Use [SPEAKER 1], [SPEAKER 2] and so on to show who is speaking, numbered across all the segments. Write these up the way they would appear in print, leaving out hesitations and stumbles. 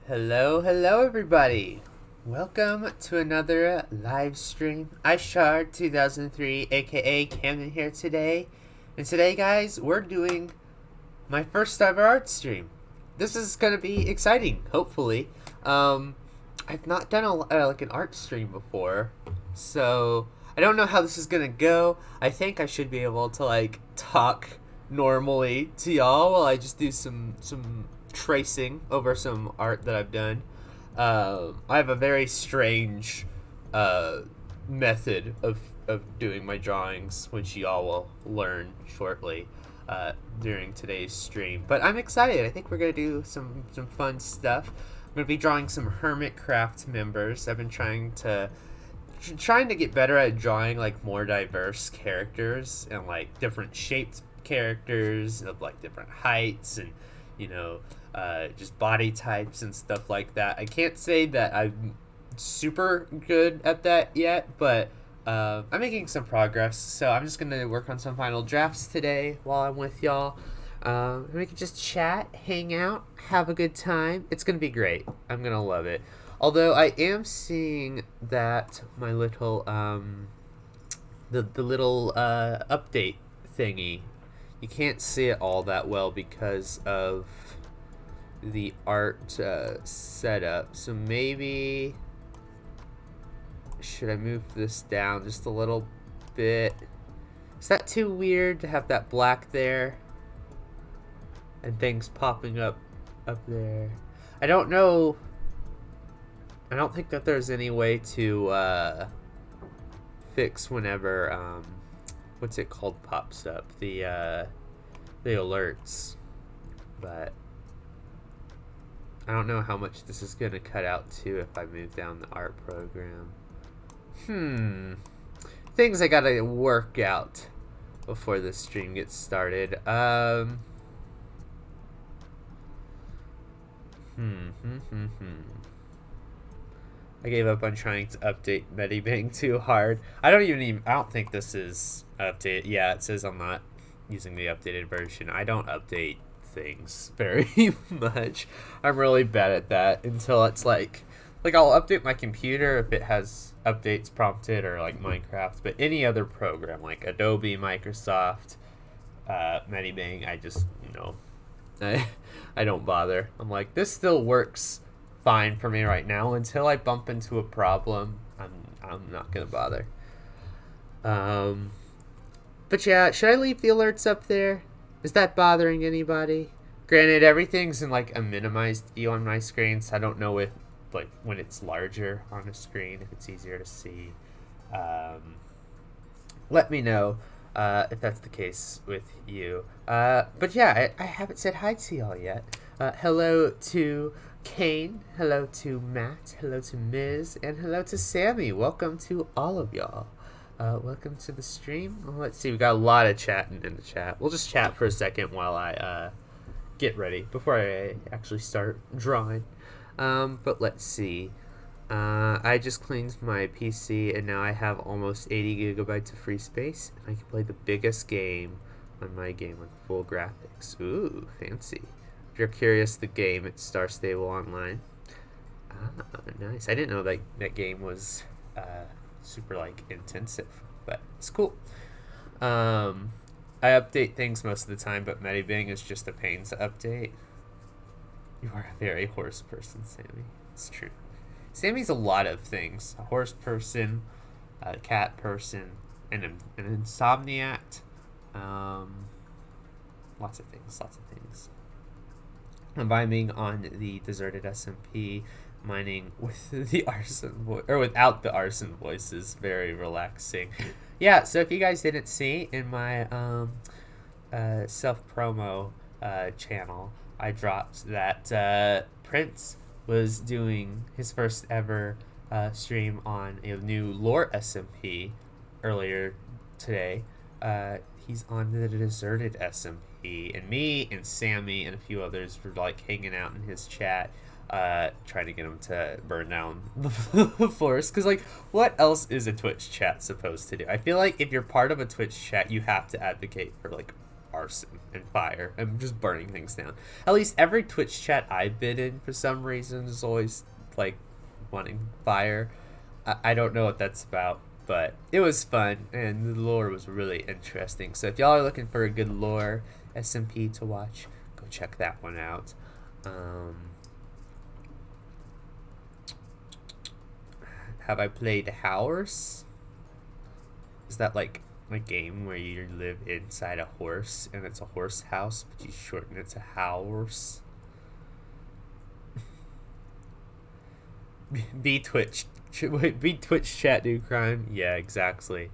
[SPEAKER 1] Hello everybody. Welcome to another live stream. 𝗦𝗢𝗖𝗜𝗔𝗟𝗦, aka Camden here today. And today, guys, we're doing my first ever art stream. This is gonna be exciting, hopefully. I've not done like an art stream before, so I don't know how this is gonna go. I think I should be able to like talk normally to y'all while I just do some tracing over some art that I've done. I have a very strange method of doing my drawings, which y'all will learn shortly during today's stream. But I'm excited. I think we're gonna do some fun stuff. I'm gonna be drawing some Hermit Craft members. I've been trying to get better at drawing like more diverse characters and like different shaped characters of like different heights and just body types and stuff like that. I can't say that I'm super good at that yet, but I'm making some progress. So I'm just gonna work on some final drafts today while I'm with y'all. We can just chat, hang out, have a good time. It's gonna be great. I'm gonna love it. Although I am seeing that my little the little update thingy, you can't see it all that well because of the art setup. So maybe should I move this down just a little bit? Is that too weird to have that black there and things popping up there? I don't know. I don't think that there's any way to fix whenever what's it called pops up, the alerts, but I don't know how much this is gonna cut out too if I move down the art program. Things I gotta work out before this stream gets started. I gave up on trying to update 𝗦𝗢𝗖𝗔𝗟𝗦 too hard. I don't think this is updated. Yeah, it says I'm not using the updated version. I don't update things very much. I'm really bad at that until it's like I'll update my computer if it has updates prompted or like Minecraft, but any other program like Adobe, Microsoft, 𝗦𝗢𝗖𝗓, I just I don't bother. I'm like, this still works fine for me right now. Until I bump into a problem, I'm not gonna bother. But yeah, should I leave the alerts up there? Is that bothering anybody? Granted, everything's in like a minimized view on my screen, so I don't know if like when it's larger on a screen if it's easier to see. Let me know if that's the case with you. But yeah, I haven't said hi to y'all yet. Hello to Kane, hello to Matt, hello to Ms, and hello to Sammy. Welcome to all of y'all. Welcome to the stream. Well, let's see, we got a lot of chatting in the chat. We'll just chat for a second while I get ready before I actually start drawing. But let's see. I just cleaned my PC and now I have almost 80 gigabytes of free space. And I can play the biggest game on my game with full graphics. Ooh, fancy. If you're curious, the game, it's Star Stable Online. Nice. I didn't know that game was super like intensive, but it's cool. I update things most of the time, but 𝗦𝗢𝗖𝗓 is just a pain to update. You are a very horse person, Sammy. It's true. Sammy's a lot of things. A horse person, a cat person, and an insomniac. Lots of things. I'm vibing on the deserted SMP, mining with the arson or without the arson voices. Very relaxing. Yeah, so if you guys didn't see in my self-promo channel, I dropped that Prince was doing his first ever stream on a new lore SMP earlier today. He's on the deserted SMP, and me and Sammy and a few others were like hanging out in his chat, trying to get him to burn down the forest. Because like, what else is a Twitch chat supposed to do? I feel like if you're part of a Twitch chat, you have to advocate for like arson and fire and just burning things down. At least every Twitch chat I've been in, for some reason, is always like wanting fire. I don't know what that's about, but it was fun, and the lore was really interesting. So if y'all are looking for a good lore SMP to watch, go check that one out. Have I played Horse? Is that like a game where you live inside a horse and it's a horse house, but you shorten it to Horse? Be Twitch chat do crime. Yeah, exactly.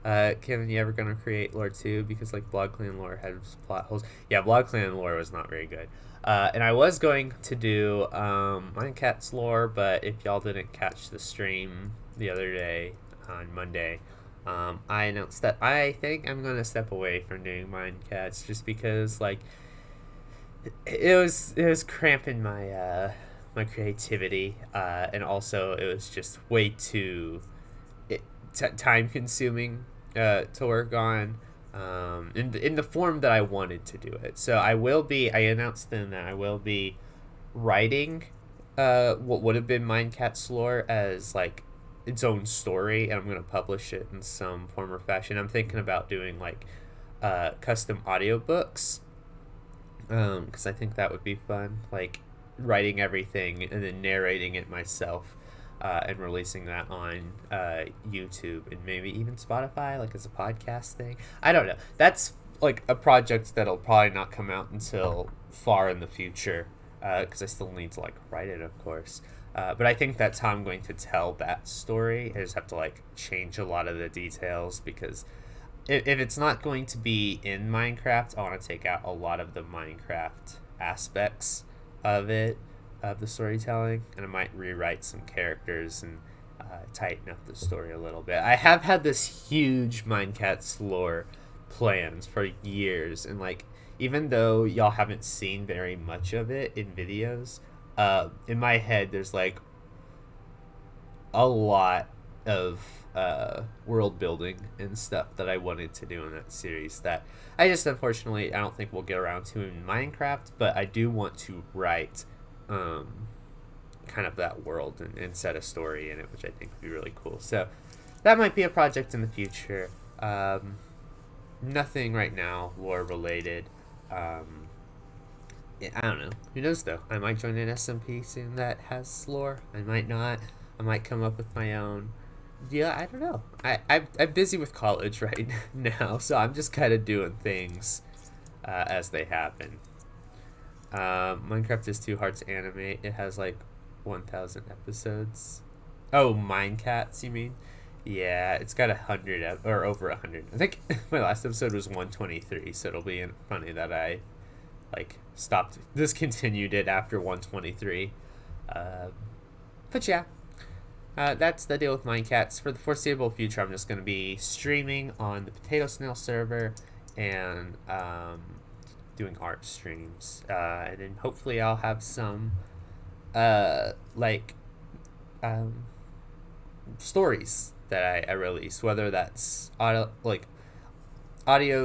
[SPEAKER 1] Kevin, you ever gonna create lore too? Because like Blog Clan lore has plot holes. Yeah, Blog Clan lore was not very good. And I was going to do Minecat's lore, but if y'all didn't catch the stream the other day on Monday, I announced that I think I'm gonna step away from doing Minecats just because like it was cramping my my creativity, and also it was just way too time consuming to work on in the form that I wanted to do it. So I announced then that I will be writing what would have been Minecat's lore as like its own story, and I'm going to publish it in some form or fashion. I'm thinking about doing like custom audiobooks, because I think that would be fun, like writing everything and then narrating it myself, and releasing that on YouTube and maybe even Spotify, like as a podcast thing. I don't know. That's like a project that'll probably not come out until far in the future, because I still need to like write it, of course. But I think that's how I'm going to tell that story. I just have to like change a lot of the details, because if it's not going to be in Minecraft, I want to take out a lot of the Minecraft aspects of it, of the storytelling, and I might rewrite some characters and tighten up the story a little bit. I have had this huge Minecraft lore plans for years, and like even though y'all haven't seen very much of it in videos, in my head there's like a lot of world building and stuff that I wanted to do in that series that I just unfortunately I don't think we'll get around to in Minecraft, but I do want to write kind of that world and set a story in it, which I think would be really cool. So that might be a project in the future. Nothing right now lore related. I don't know. Who knows though? I might join an SMP soon that has lore. I might not. I might come up with my own. Yeah, I don't know. I'm busy with college right now, so I'm just kind of doing things as they happen. Minecraft is too hard to animate. It has like 1,000 episodes. Oh, Minecats, you mean? Yeah, it's got 100 or over 100. I think my last episode was 123, so it'll be funny that I like discontinued it after 123. But yeah, that's the deal with Minecats. For the foreseeable future, I'm just going to be streaming on the Potato Snail server and doing art streams, and then hopefully I'll have some stories that I release, whether that's audio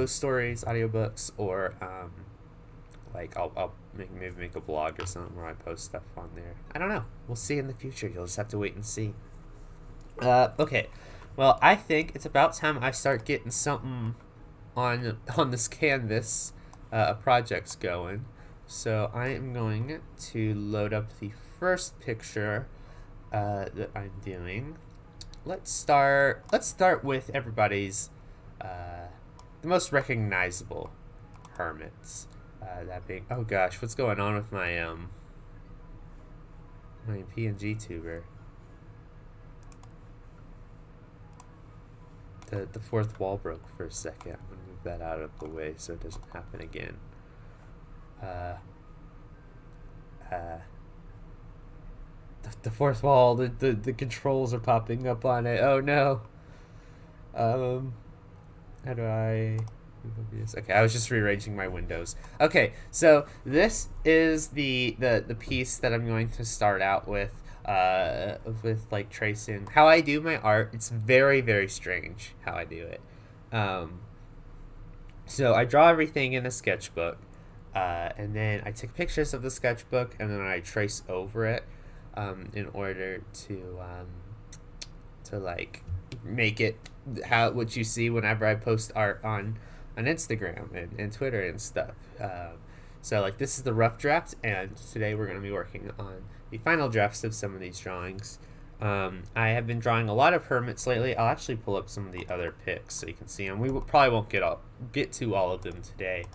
[SPEAKER 1] stories, audiobooks, or like I'll maybe make a blog or something where I post stuff on there. I don't know. We'll see in the future. You'll just have to wait and see. Okay. Well, I think it's about time I start getting something on this canvas, projects going. So I am going to load up the first picture that I'm doing. Let's start with everybody's the most recognizable hermits. That being, oh gosh, what's going on with my my PNG tuber? The fourth wall broke for a second. I'm gonna move that out of the way so it doesn't happen again. The fourth wall, the controls are popping up on it. Oh no. How do I move over this? Okay, I was just rearranging my windows. Okay, so this is the piece that I'm going to start out with like tracing. How I do my art, it's very, very strange how I do it. So I draw everything in a sketchbook, and then I take pictures of the sketchbook, and then I trace over it in order to like make it what you see whenever I post art on Instagram and Twitter and stuff. So like this is the rough draft, and today we're going to be working on the final drafts of some of these drawings. I have been drawing a lot of hermits lately. I'll actually pull up some of the other pics so you can see them. We probably won't get to all of them today,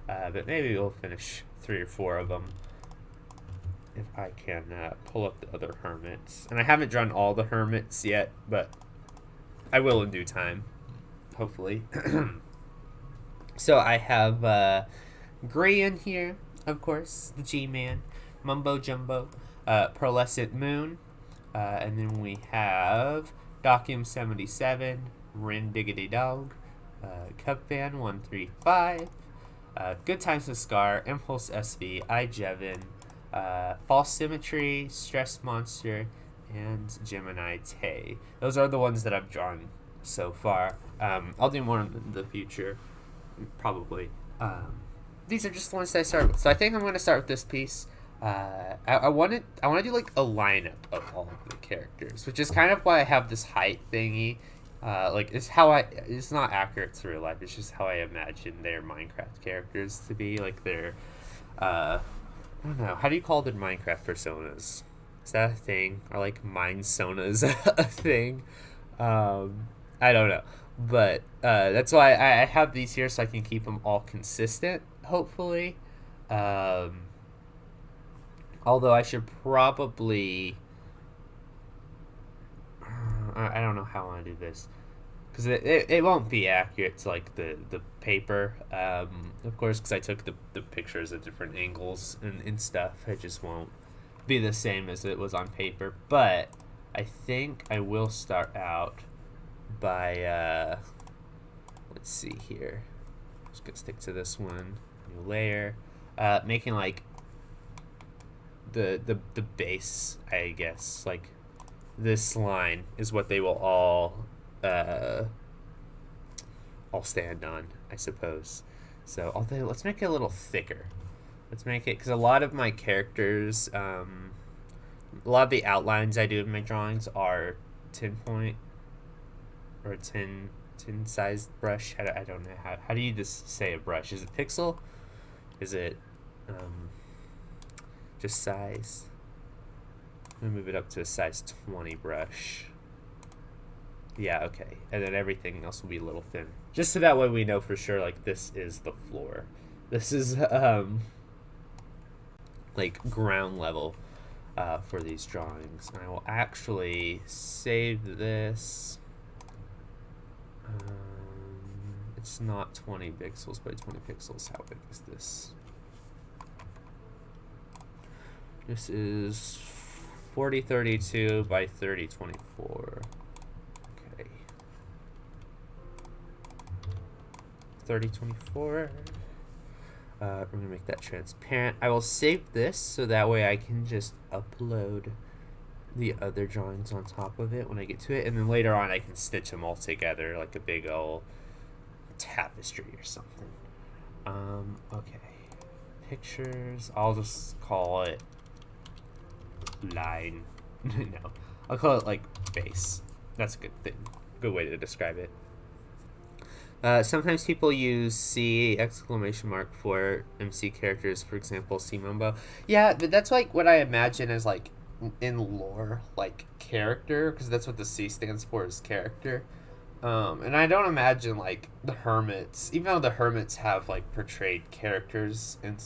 [SPEAKER 1] but maybe we'll finish 3 or 4 of them if I can pull up the other hermits. And I haven't drawn all the hermits yet, but I will in due time, hopefully. So I have Gray in here, of course, the G-Man, Mumbo Jumbo, Pearlescent Moon, and then we have 𝗦𝗢𝗖𝗜𝗔𝗟𝗦, Rin Diggity Dog, Cubfan135, Good Times with Scar, Impulse SV, 𝗦𝗦𝗔𝗟𝗦, False Symmetry, Stress Monster, and Gemini Tay. Those are the ones that I've drawn so far. I'll do more in the future, probably. These are just the ones that I started with. So I think I'm going to start with this piece. I want to do like a lineup of all of the characters, which is kind of why I have this height thingy. It's not accurate to real life. It's just how I imagine their Minecraft characters to be. Like their, I don't know. How do you call their Minecraft personas? Is that a thing? Or like Mindsonas a thing? I don't know. But that's why I have these here so I can keep them all consistent, hopefully. Although I should probably... I don't know how I want to do this. Because it won't be accurate to like the paper, of course, because I took the pictures at different angles and stuff. It just won't be the same as it was on paper. But I think I will start out by... let's see here. Just gonna stick to this one. New layer. Making like the base, I guess. Like this line is what they will all stand on, I suppose. So let's make it a little thicker. Let's make it, because a lot of my characters, a lot of the outlines I do in my drawings are 10 point or 10 sized brush. I don't know how do you just say a brush? Is it pixel? Is it just size? I'm gonna move it up to a size 20 brush. Yeah, okay. And then everything else will be a little thin, just so that way we know for sure, like, this is the floor. This is like ground level for these drawings. And I will actually save this. It's not 20 pixels, but 20 pixels. How big is this? This is 4032 by 3024. Okay. 3024. We're gonna make that transparent. I will save this so that way I can just upload the other drawings on top of it when I get to it, and then later on I can stitch them all together like a big old tapestry or something. Okay. Pictures. I'll just call it line. No, I'll call it like base. That's a good thing. Good way to describe it. Sometimes people use C ! For MC characters, for example, C Mumbo. Yeah, but that's like what I imagine as like in lore, like character, because that's what the C stands for, is character. And I don't imagine like the Hermits, even though the Hermits have like portrayed characters in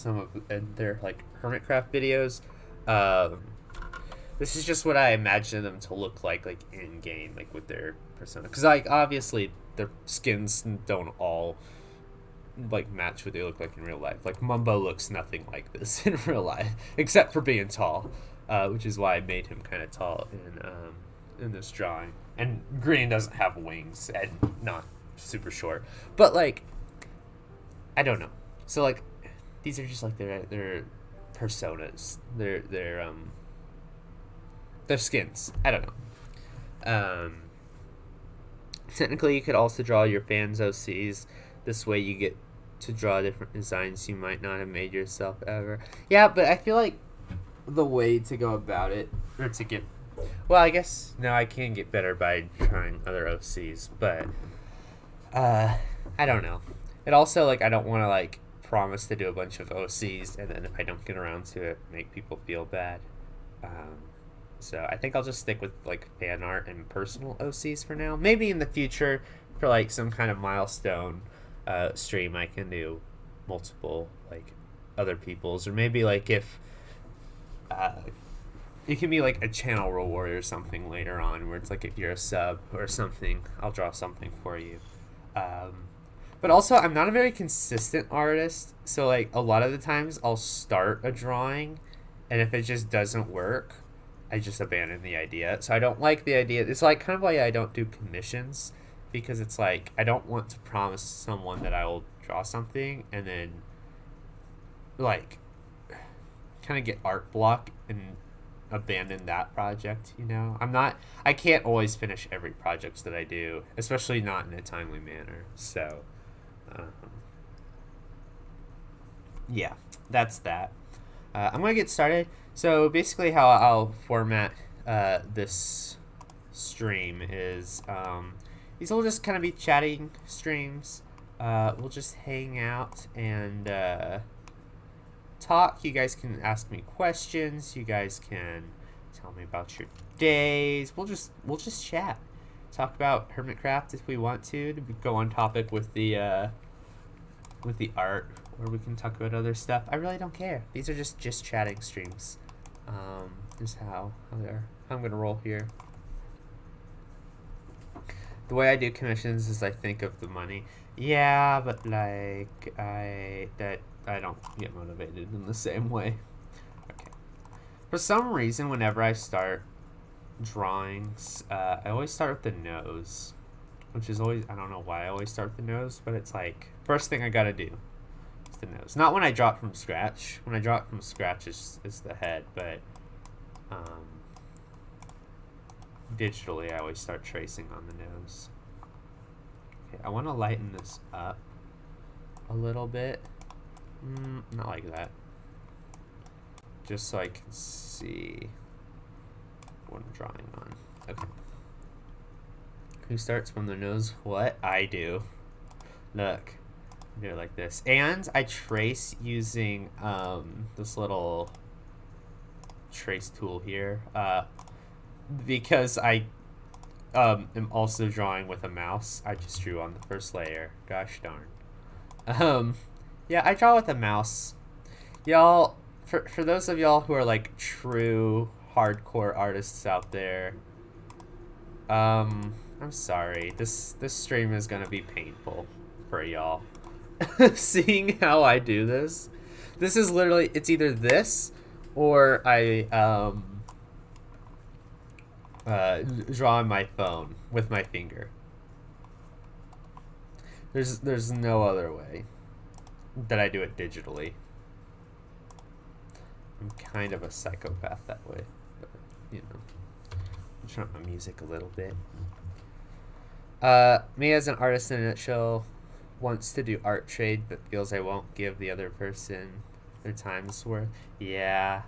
[SPEAKER 1] in their like Hermitcraft videos. This is just what I imagine them to look like in game, like with their persona. Because like obviously their skins don't all like match what they look like in real life. Like Mumbo looks nothing like this in real life, except for being tall, which is why I made him kind of tall in this drawing. And Green doesn't have wings and not super short, but like I don't know. So like these are just like their personas, their skins. I don't know. Technically, you could also draw your fans OCs. This way, you get to draw different designs you might not have made yourself ever. Yeah, but I feel like the way to go about it, or to get, well, I guess no, I can get better by trying other OCs, but I don't know. It also, like, I don't want to, like, promise to do a bunch of OCs and then if I don't get around to it, make people feel bad. So I think I'll just stick with, like, fan art and personal OCs for now. Maybe in the future, for, like, some kind of milestone stream, I can do multiple, like, other people's, or maybe, like, if it can be like a channel reward or something later on, where it's like if you're a sub or something, I'll draw something for you. But also, I'm not a very consistent artist, so, like, a lot of the times I'll start a drawing, and if it just doesn't work, I just abandon the idea. So I don't like the idea. It's like kind of why I don't do commissions, because it's like I don't want to promise someone that I will draw something and then, like, kind of get art block and abandon that project, you know? I can't always finish every project that I do, especially not in a timely manner. So, yeah, that's that. I'm going to get started. So basically how I'll format this stream is these will just kind of be chatting streams. We'll just hang out and talk. You guys can ask me questions. You guys can tell me about your days. We'll just chat. Talk about Hermitcraft if we want to go on topic with the art, or we can talk about other stuff. I really don't care. These are just chatting streams. Is how I'm gonna roll here. The way I do commissions is I think of the money. Yeah, but like I don't get motivated in the same way. Okay. For some reason, whenever I start drawings, I always start with the nose, which is always, I don't know why I always start with the nose, but it's like first thing I gotta do is the nose. Not when I draw it from scratch. When I draw it from scratch is the head, but digitally I always start tracing on the nose. Okay, I want to lighten this up a little bit. Not like that. Just so I can see what I'm drawing on. Okay. Who starts from the nose? What? I do. Look. I do it like this. And I trace using this little trace tool here. Because I am also drawing with a mouse. I just drew on the first layer. Gosh darn. Yeah, I draw with a mouse. Y'all, for those of y'all who are like true hardcore artists out there, I'm sorry. This stream is gonna be painful for y'all. Seeing how I do this. This is literally, it's either this or I draw on my phone with my finger. There's no other way that I do it digitally. I'm kind of a psychopath that way, but you know, I'll turn up my music a little bit. Me as an artist in a nutshell wants to do art trade, but feels I won't give the other person their time's worth. Yeah.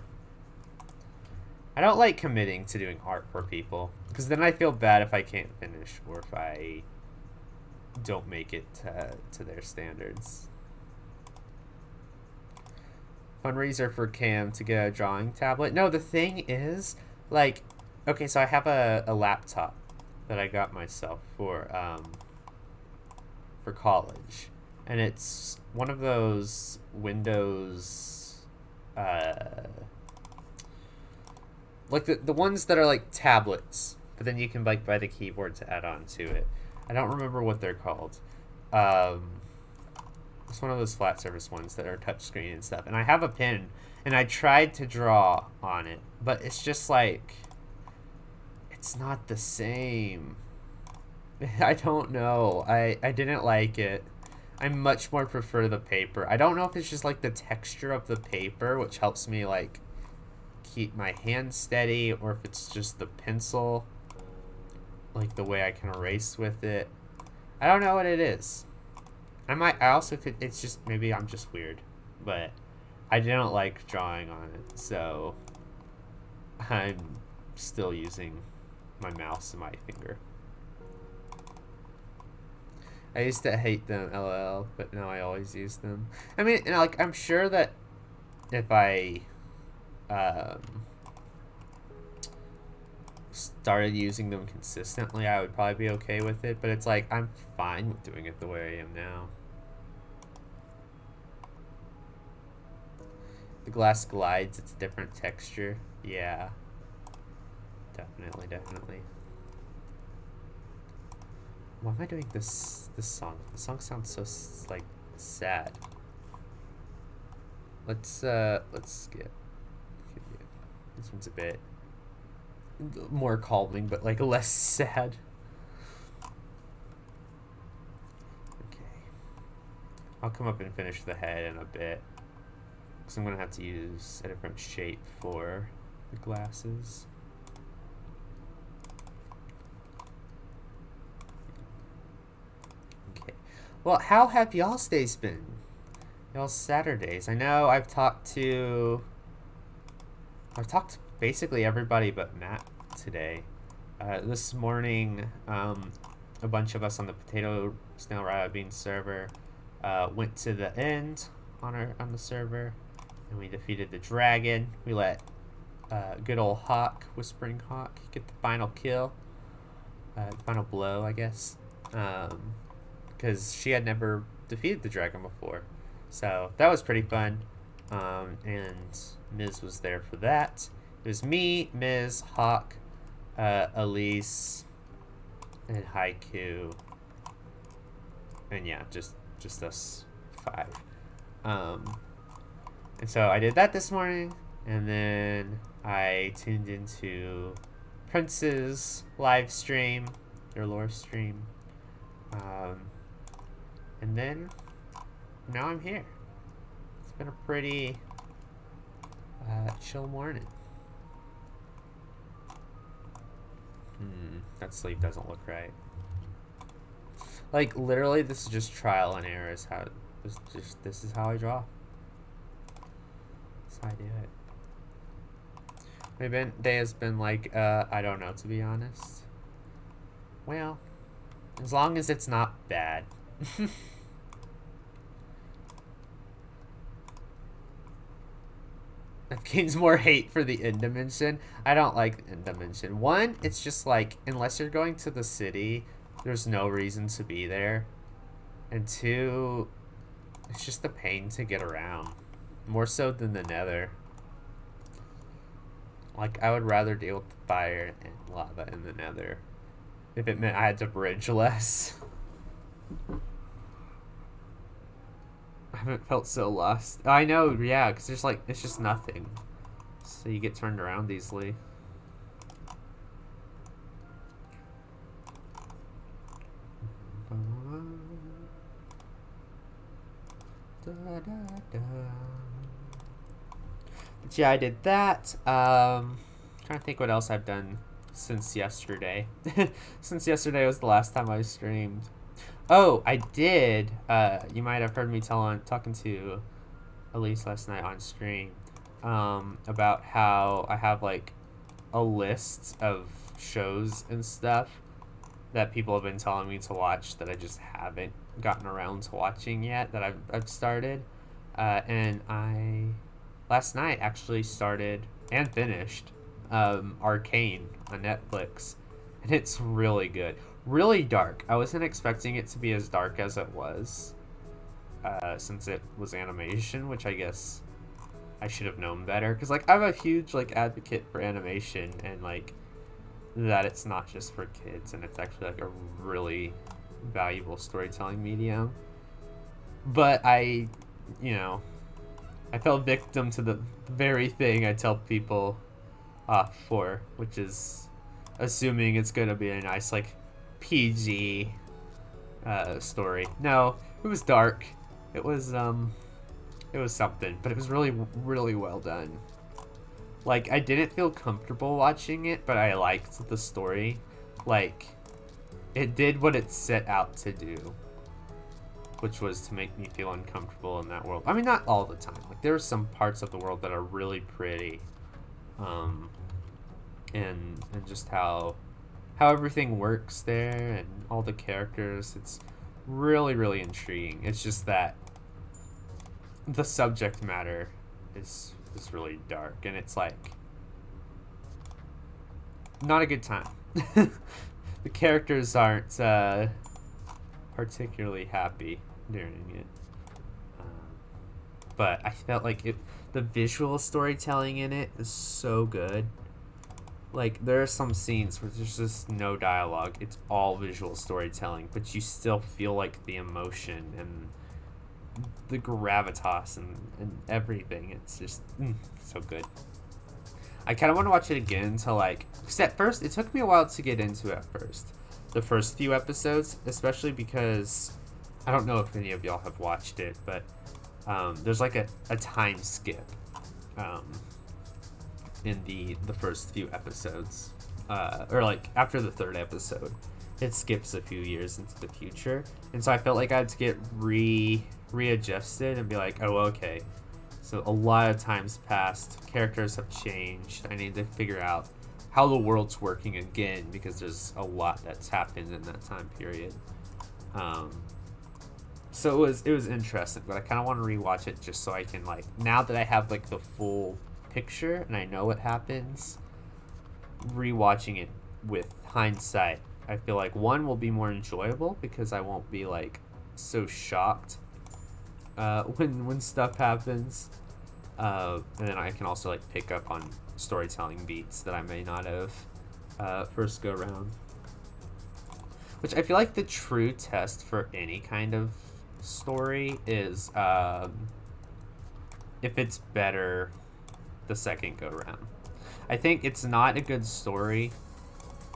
[SPEAKER 1] I don't like committing to doing art for people, because then I feel bad if I can't finish, or if I don't make it to their standards. Fundraiser for Cam to get a drawing tablet. No, the thing is, like, okay, so I have a laptop that I got myself for college, and it's one of those Windows, like the ones that are like tablets, but then you can like buy the keyboard to add on to it. I don't remember what they're called. It's one of those flat surface ones that are touchscreen and stuff. And I have a pen, and I tried to draw on it, but it's just like, it's not the same. I don't know. I didn't like it. I much more prefer the paper. I don't know if it's just like the texture of the paper, which helps me like keep my hand steady, or if it's just the pencil, like the way I can erase with it. I don't know what it is. I also could, it's just, maybe I'm just weird, but I didn't like drawing on it, so I'm still using my mouse and my finger. I used to hate them, lol, but now I always use them. I mean, like, I'm sure that if I started using them consistently, I would probably be okay with it, but it's like, I'm fine with doing it the way I am now. The glass glides, it's a different texture. Yeah. Definitely, definitely. Why am I doing this song? The song sounds so, like, sad. Let's skip. This one's a bit more calming, but, like, less sad. Okay. I'll come up and finish the head in a bit, because I'm going to have to use a different shape for the glasses. Okay. Well, how have y'all's days been? Y'all's Saturdays. I know I've talked to basically everybody but Matt today. This morning, a bunch of us on the 𝗦𝗢𝗖𝗓𝗦 server went to the end on the server, and we defeated the dragon. We let good old Hawk, Whispering Hawk, get the final kill, final blow, I guess, because she had never defeated the dragon before. So that was pretty fun, and Miz was there for that. It was me, Miz, Hawk, Elise, and Haiku, and yeah, just us 5. And so I did that this morning, and then I tuned into Prince's live stream, their lore stream, and then now I'm here. It's been a pretty chill morning. That sleeve doesn't look right. Like, literally, this is just trial and error. Is how this is how I draw. That's how I do it. My day has been like, I don't know, to be honest. Well, as long as it's not bad. That gains more hate for the end dimension. I don't like the end dimension. 1, it's just like, unless you're going to the city, there's no reason to be there. And 2, it's just a pain to get around. More so than the nether. Like, I would rather deal with the fire and lava in the nether if it meant I had to bridge less. I haven't felt so lost. I know, yeah, because there's like, it's just nothing. So you get turned around easily. But yeah, I did that. Trying to think what else I've done since yesterday. Since yesterday was the last time I streamed. Oh, I did. You might have heard me talking to Elise last night on stream about how I have like a list of shows and stuff that people have been telling me to watch that I just haven't gotten around to watching yet, that I've started. And I last night actually started and finished Arcane on Netflix, and it's really good. Really dark. I wasn't expecting it to be as dark as it was, since it was animation, which I guess I should have known better. Because, like, I'm a huge, like, advocate for animation, and, like, that it's not just for kids, and it's actually, like, a really valuable storytelling medium. But I fell victim to the very thing I tell people off for, which is assuming it's going to be a nice, like, PG story. No, it was dark. It was something, but it was really, really well done. Like, I didn't feel comfortable watching it, but I liked the story. Like, it did what it set out to do. which was to make me feel uncomfortable in that world. I mean, not all the time. Like, there are some parts of the world that are really pretty, and just how everything works there and all the characters. It's really, really intriguing. It's just that the subject matter is really dark, and it's like not a good time. The characters aren't particularly happy during it, but I felt like the visual storytelling in it is so good. Like, there are some scenes where there's just no dialogue. It's all visual storytelling, but you still feel like the emotion and the gravitas and everything. It's just so good. I kind of want to watch it again to, like, because at first, it took me a while to get into at first. The first few episodes, especially because, I don't know if any of y'all have watched it, but there's like a time skip in the first few episodes. Or like after the third episode, it skips a few years into the future. And so I felt like I had to get readjusted and be like, oh, okay. So a lot of time's passed, characters have changed. I need to figure out how the world's working again, because there's a lot that's happened in that time period. So it was interesting, but I kind of want to rewatch it just so I can, like, now that I have like the full picture and I know what happens, rewatching it with hindsight, I feel like one will be more enjoyable because I won't be like so shocked when stuff happens, and then I can also like pick up on storytelling beats that I may not have first go around. Which I feel like the true test for any kind of story is if it's better the second go round. I think it's not a good story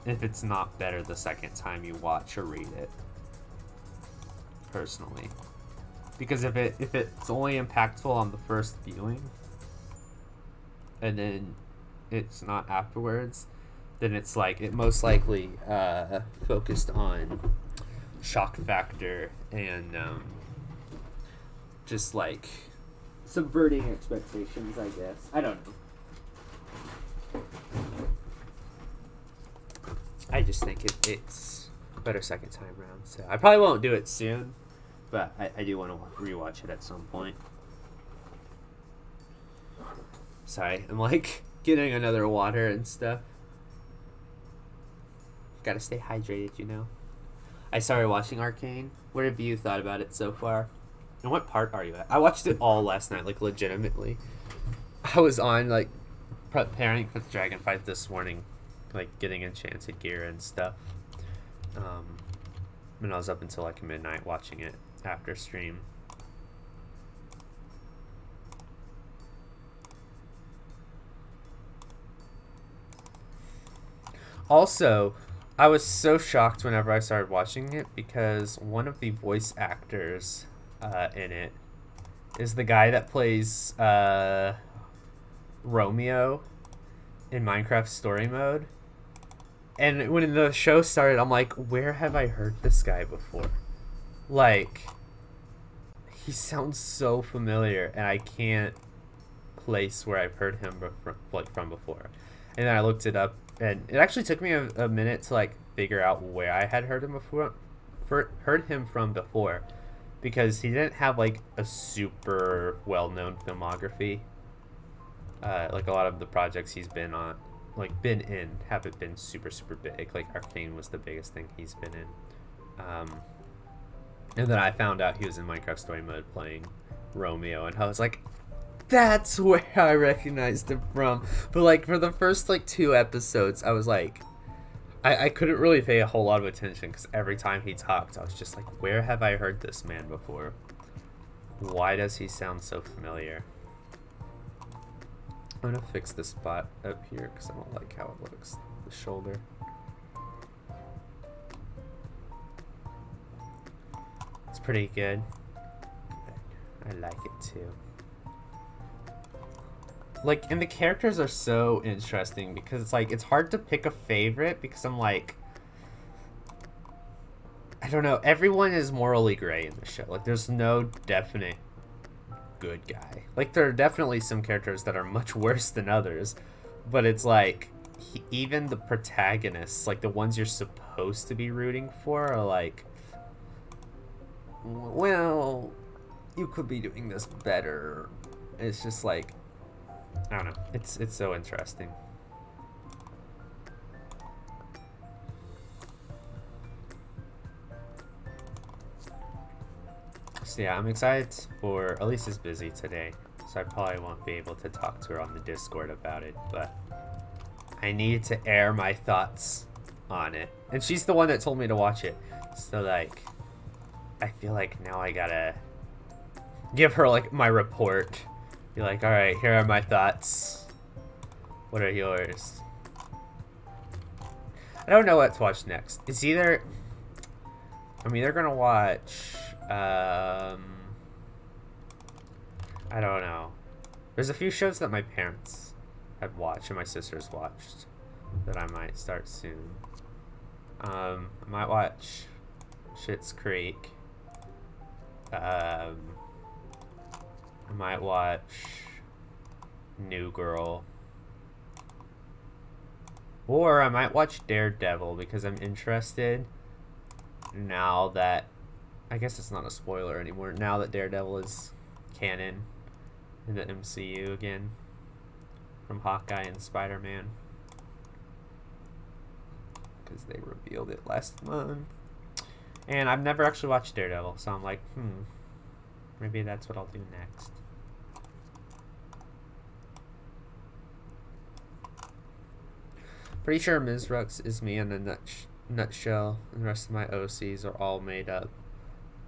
[SPEAKER 1] if it's not better the second time you watch or read it, personally. Because if it's only impactful on the first viewing and then it's not afterwards, then it's like it most likely focused on shock factor and just like subverting expectations, I guess. I don't know. I just think it's a better second time round. So I probably won't do it soon, but I do want to rewatch it at some point. Sorry, I'm like getting another water and stuff. Gotta stay hydrated, you know. I started watching Arcane. What have you thought about it so far? And what part are you at? I watched it all last night, like legitimately. I was on like preparing for the dragon fight this morning, like getting enchanted gear and stuff. And I was up until like midnight watching it after stream. Also, I was so shocked whenever I started watching it because one of the voice actors in it is the guy that plays Romeo in Minecraft Story Mode. And when the show started, I'm like, where have I heard this guy before? Like, he sounds so familiar, and I can't place where I've heard him from before. And then I looked it up, and it actually took me a minute to like figure out where I had heard him from before, because he didn't have like a super well-known filmography. Like a lot of the projects he's been in haven't been super big. Like Arcane was the biggest thing he's been in. And then I found out he was in Minecraft Story Mode playing Romeo, and I was like, that's where I recognized him from. But like for the first like 2 episodes, I was like, I couldn't really pay a whole lot of attention because every time he talked, I was just like, where have I heard this man before? Why does he sound so familiar? I'm gonna fix this spot up here because I don't like how it looks. The shoulder. It's pretty good. I like it too. Like, and the characters are so interesting because it's like, it's hard to pick a favorite because I'm like, I don't know. Everyone is morally gray in the show. Like, there's no definite good guy. Like, there are definitely some characters that are much worse than others, but it's like even the protagonists, like the ones you're supposed to be rooting for, are like, well, you could be doing this better. It's just like, I don't know. It's so interesting. So yeah, I'm excited for Elise is busy today, so I probably won't be able to talk to her on the Discord about it, but I need to air my thoughts on it. And she's the one that told me to watch it. So like, I feel like now I gotta give her like my report. Be like, alright, here are my thoughts. What are yours? I don't know what to watch next. It's either, I'm either gonna watch, I don't know. There's a few shows that my parents have watched and my sisters watched that I might start soon. I might watch Schitt's Creek. I might watch New Girl. Or I might watch Daredevil because I'm interested now that, I guess it's not a spoiler anymore, now that Daredevil is canon in the MCU again from Hawkeye and Spider-Man, because they revealed it last month. And I've never actually watched Daredevil, so I'm like, maybe that's what I'll do next. Pretty sure Ms. Rux is me in a nutshell, and the rest of my OCs are all made up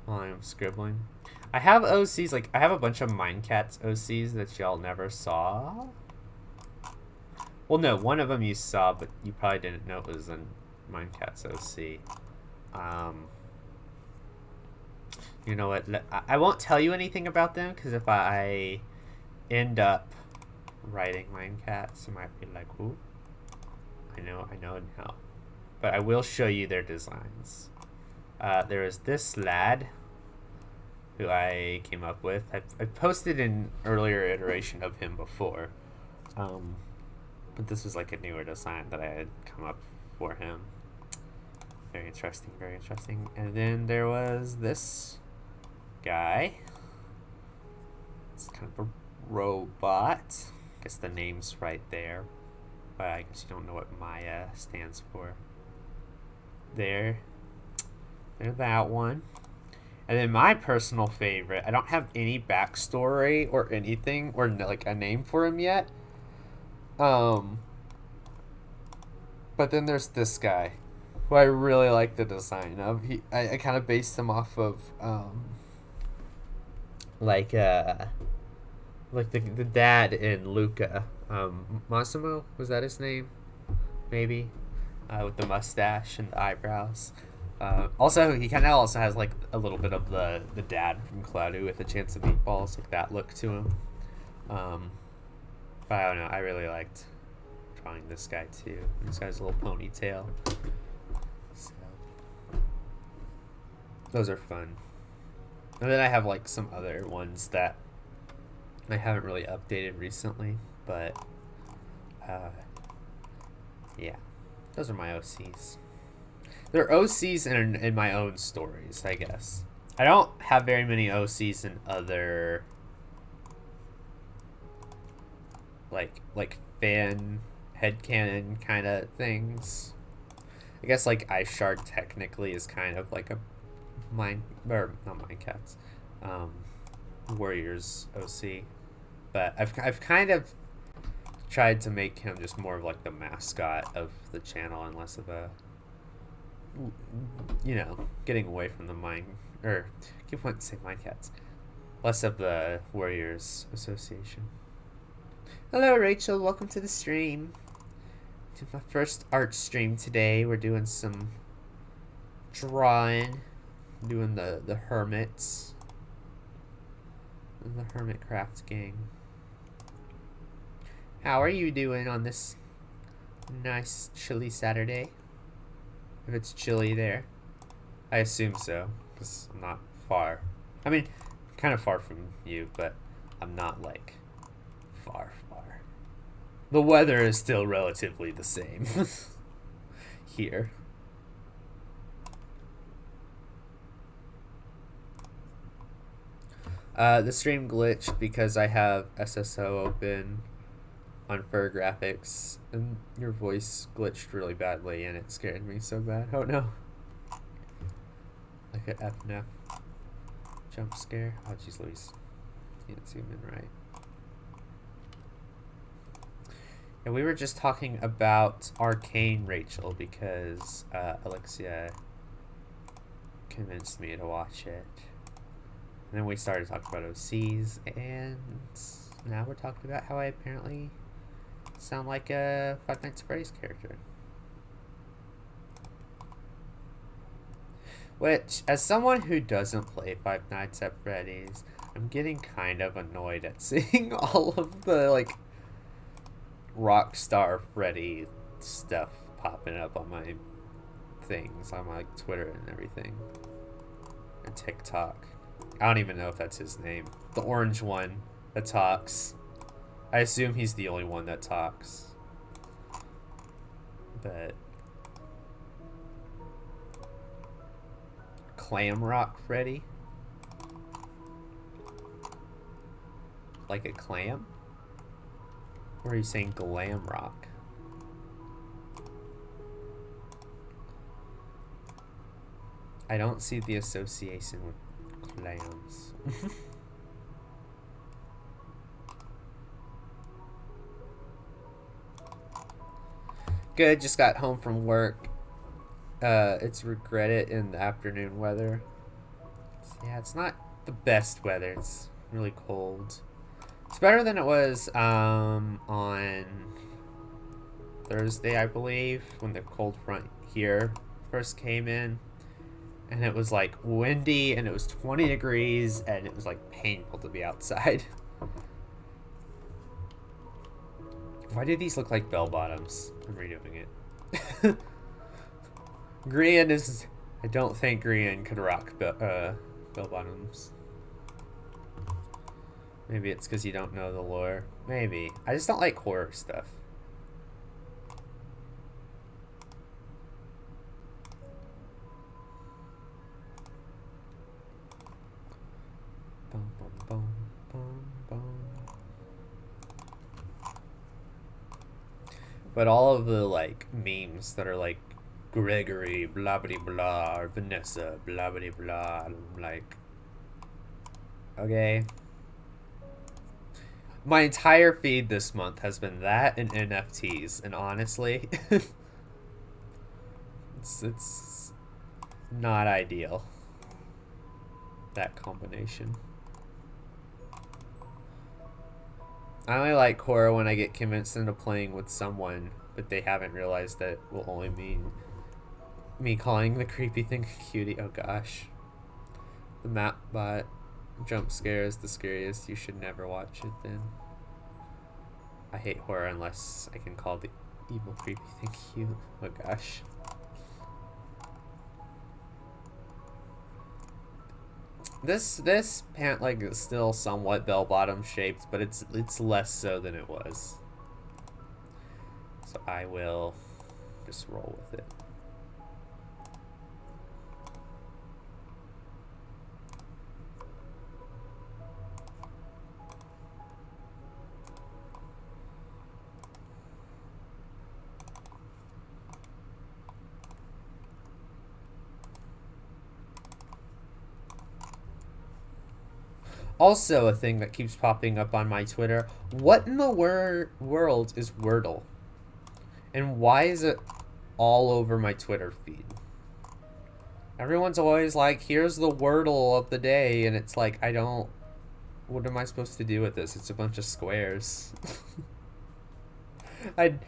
[SPEAKER 1] while I'm scribbling. I have OCs, like, I have a bunch of Mindcats OCs that y'all never saw. Well, no, one of them you saw, but you probably didn't know it was a Mindcats OC. You know what? I won't tell you anything about them, because if I end up writing Mindcats, you might be like, ooh, I know now. But I will show you their designs. There is this lad who I came up with. I've posted an earlier iteration of him before. But this was like a newer design that I had come up for him. Very interesting, very interesting. And then there was this guy. It's kind of a robot. I guess the name's right there. But I guess you don't know what Maya stands for. There's that one. And then my personal favorite, I don't have any backstory or anything or like a name for him yet. But then there's this guy who I really like the design of. I kind of based him off of like the dad in Luca. Massimo, was that his name? Maybe. With the mustache and the eyebrows. Also, he kind of also has like a little bit of the dad from Cloudy with a chance of meatballs, like that look to him. But I don't know, I really liked drawing this guy too. This guy's a little ponytail. So those are fun. And then I have like some other ones that I haven't really updated recently, but yeah, those are my OCs. They're OCs in my own stories, I guess. I don't have very many OCs in other like fan headcanon kind of things. I guess like iShard technically is kind of like a Mindcats, Warriors OC, but I've kind of tried to make him just more of like the mascot of the channel and less of a, you know, getting away from the I keep wanting to say Mindcats, less of the Warriors Association. Hello Rachel, welcome to the stream. To my first art stream today. We're doing some drawing, doing the Hermits, the Hermit Crafts gang. How are you doing on this nice chilly Saturday? If it's chilly there. I assume so, because I'm not far. I mean, kind of far from you, but I'm not, like, far. The weather is still relatively the same here. The stream glitched because I have SSO open on Fur Graphics, and your voice glitched really badly, and it scared me so bad. Oh no. Like an FNF jump scare. Oh jeez Louise. Can't zoom in right. And we were just talking about Arcane, Rachel, because Alexia convinced me to watch it. And then we started talking about OCs, and now we're talking about how I apparently sound like a Five Nights at Freddy's character. Which, as someone who doesn't play Five Nights at Freddy's, I'm getting kind of annoyed at seeing all of the, like, Rockstar Freddy stuff popping up on my things, on my Twitter and everything. And TikTok. I don't even know if that's his name. The orange one that talks. I assume he's the only one that talks. But Clam Rock Freddy? Like a clam? Or are you saying Glam Rock? I don't see the association with clams. Good, just got home from work. It's regret it in the afternoon weather. Yeah, it's not the best weather. It's really cold. It's better than it was on Thursday, I believe, when the cold front here first came in. And it was like windy, and it was 20 degrees, and it was like painful to be outside. Why do these look like bell bottoms? I'm redoing it. Grian is... I don't think Grian could rock bell bottoms. Maybe it's because you don't know the lore. Maybe. I just don't like horror stuff. Bum, bum, bum, bum, bum. But all of the, like, memes that are like, Gregory, blah, blah, blah, or Vanessa, blah, blah, blah, I'm like, okay. My entire feed this month has been that and NFTs, and honestly, it's not ideal, that combination. I only like horror when I get convinced into playing with someone, but they haven't realized that it will only mean me calling the creepy thing a cutie. Oh gosh. The map bot jump scare is the scariest. You should never watch it then. I hate horror unless I can call the evil creepy thing cute. Oh gosh. This pant leg is still somewhat bell bottom shaped, but it's less so than it was. So I will just roll with it. Also, a thing that keeps popping up on my Twitter. What in the world is Wordle? And why is it all over my Twitter feed? Everyone's always like, here's the Wordle of the day. And it's like, I don't... What am I supposed to do with this? It's a bunch of squares. Can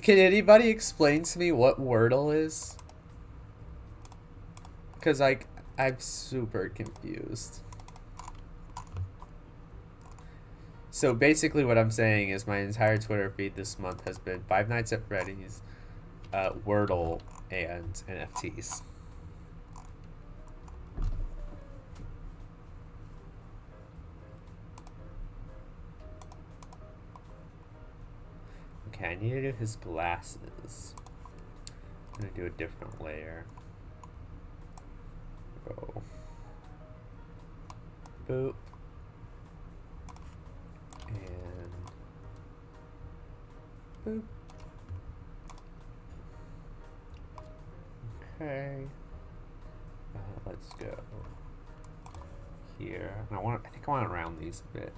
[SPEAKER 1] anybody explain to me what Wordle is? Because, like, I'm super confused. So basically what I'm saying is my entire Twitter feed this month has been Five Nights at Freddy's, Wordle, and NFTs. Okay, I need to do his glasses. I'm gonna do a different layer. Go. Boop. And boop. Okay. Let's go here. I think I want to round these a bit.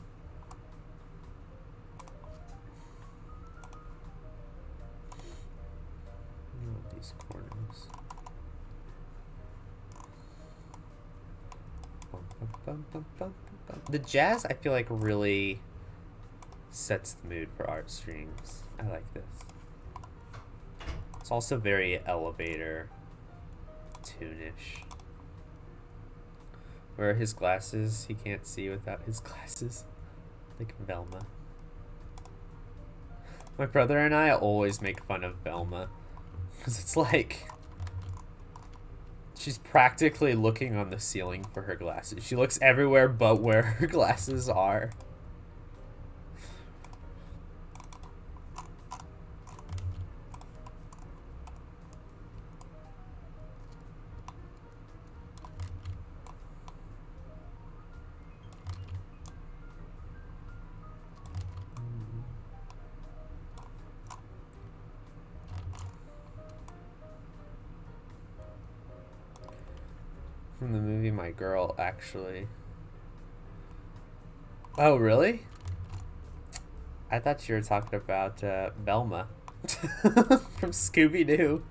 [SPEAKER 1] These corners. The jazz, I feel like, really sets the mood for art streams. I like this. It's also very elevator tune-ish. Where are his glasses? He can't see without his glasses. Like Velma. My brother and I always make fun of Velma. Because it's like... she's practically looking on the ceiling for her glasses. She looks everywhere but where her glasses are. From the movie My Girl, actually. Oh, really? I thought you were talking about Velma from Scooby-Doo.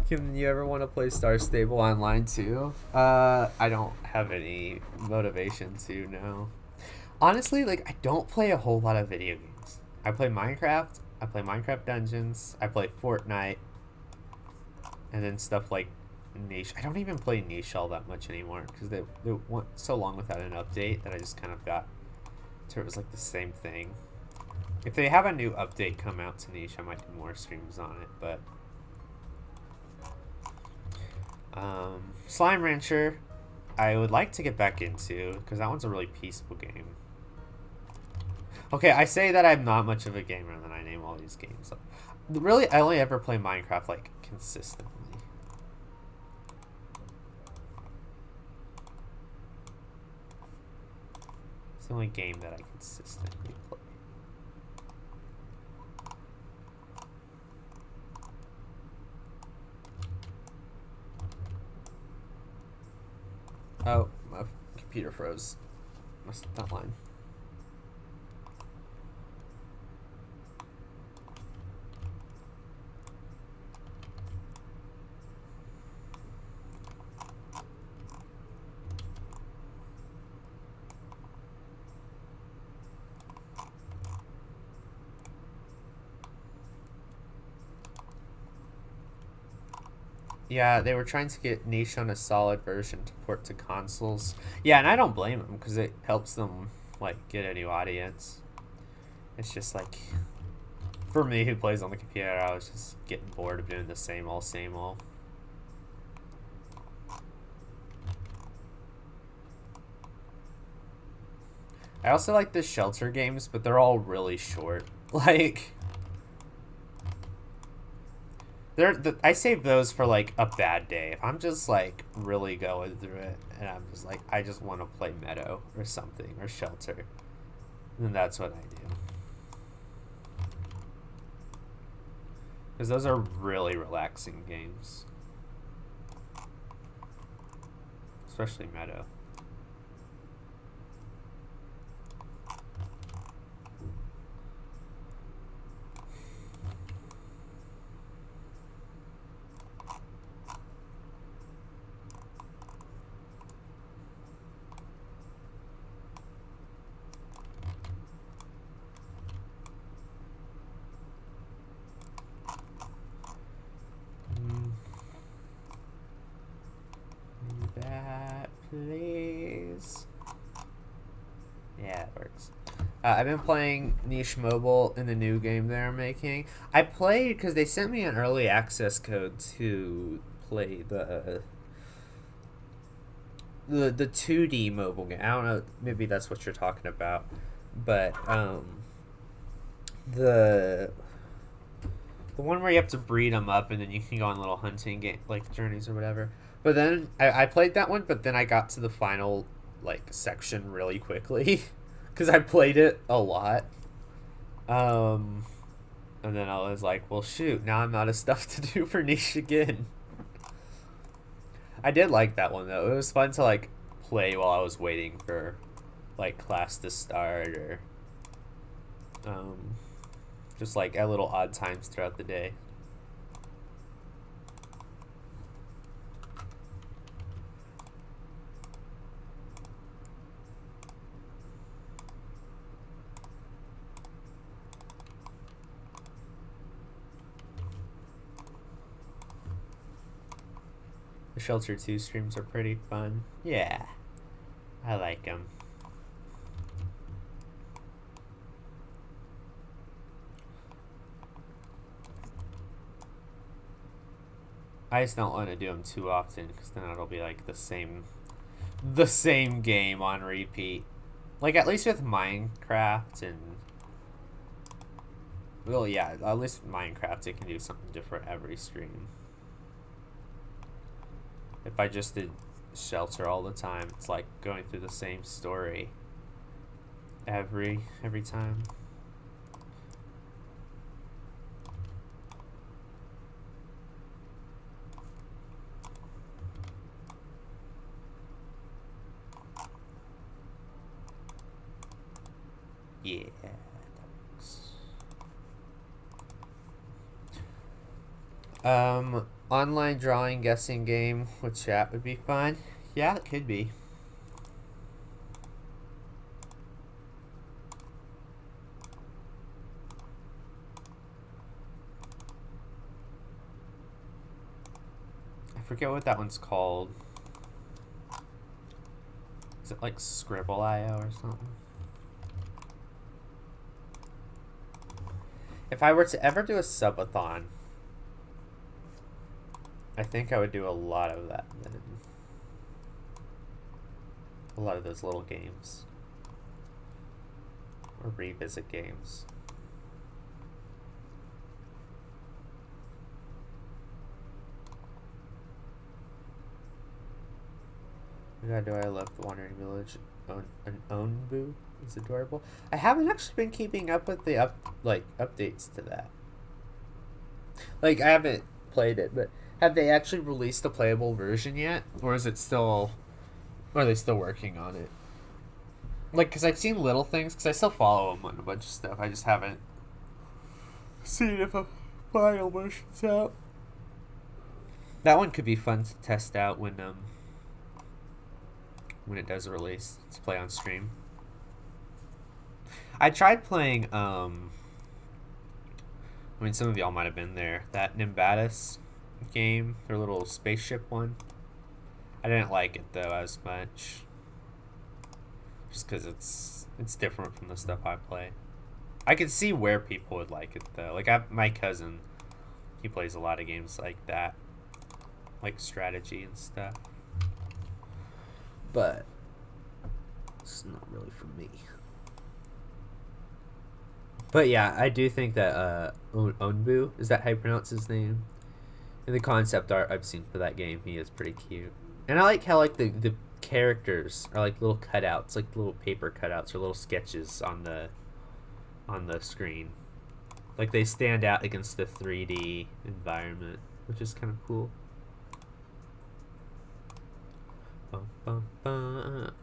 [SPEAKER 1] Kim, you ever want to play Star Stable online too? I don't have any motivation to, no. Honestly, like, I don't play a whole lot of video games. I play Minecraft, I play Minecraft Dungeons, I play Fortnite, and then stuff like Niche. I don't even play Niche all that much anymore because they went so long without an update that I just kind of got to it was like the same thing. If they have a new update come out to Niche, I might do more streams on it, but Slime Rancher I would like to get back into because that one's a really peaceful game. Okay, I say that I'm not much of a gamer and then I name all these games. Really, I only ever play Minecraft like consistently. It's the only game that I consistently play. Oh, my computer froze. Must have that line. Yeah, they were trying to get Niche on a solid version to port to consoles. Yeah, and I don't blame them because it helps them like get a new audience. It's just like, for me who plays on the computer, I was just getting bored of doing the same old, same old. I also like the shelter games, but they're all really short. Like, I save those for like a bad day. If I'm just like really going through it and I'm just like, I just want to play Meadow or something or Shelter, then that's what I do. Because those are really relaxing games. Especially Meadow. Please. Yeah, it works. I've been playing Niche Mobile in the new game they're making. I played because they sent me an early access code to play the 2D mobile game. I don't know, maybe that's what you're talking about, but the one where you have to breed them up and then you can go on little hunting game like journeys or whatever. But then I played that one, but then I got to the final like section really quickly because I played it a lot. And then I was like, well, shoot, now I'm out of stuff to do for niche again. I did like that one though. It was fun to like play while I was waiting for like class to start or just like at little odd times throughout the day. The Shelter 2 streams are pretty fun. Yeah, I like them. I just don't want to do them too often because then it'll be like the same game on repeat. Like at least with Minecraft and well, yeah, at least with Minecraft it can do something different every stream. If I just did Shelter all the time, it's like going through the same story every time. Yeah, that works. Online drawing guessing game with chat would be fun. Yeah, it could be. I forget what that one's called. Is it like Scribble.io or something? If I were to ever do a subathon, I think I would do a lot of that then. A lot of those little games. Or revisit games. God, do I love the Wandering Village. An 𝗦𝗢𝗖𝗜𝗔𝗟𝗦. It's adorable. I haven't actually been keeping up with the updates to that. Like, I haven't played it, but have they actually released a playable version yet? Or is it still... Or are they still working on it? Like, because I've seen little things, because I still follow them on a bunch of stuff. I just haven't seen if a final version's out. That one could be fun to test out when it does release, to play on stream. I tried playing, I mean, some of y'all might have been there, that 𝗦𝗦𝗖𝗜𝗔𝗟𝗦 game, their little spaceship one. I didn't like it, though, as much. Just because it's different from the stuff I play. I could see where people would like it, though. Like, my cousin, he plays a lot of games like that. Like strategy and stuff. But it's not really for me. But yeah, I do think that 𝗦𝗢𝗖𝗜𝗔𝗟𝗦, is that how you pronounce his name? In the concept art I've seen for that game, he is pretty cute. And I like how like the characters are like little cutouts, like little paper cutouts or little sketches on the screen. Like they stand out against the 3D environment, which is kind of cool.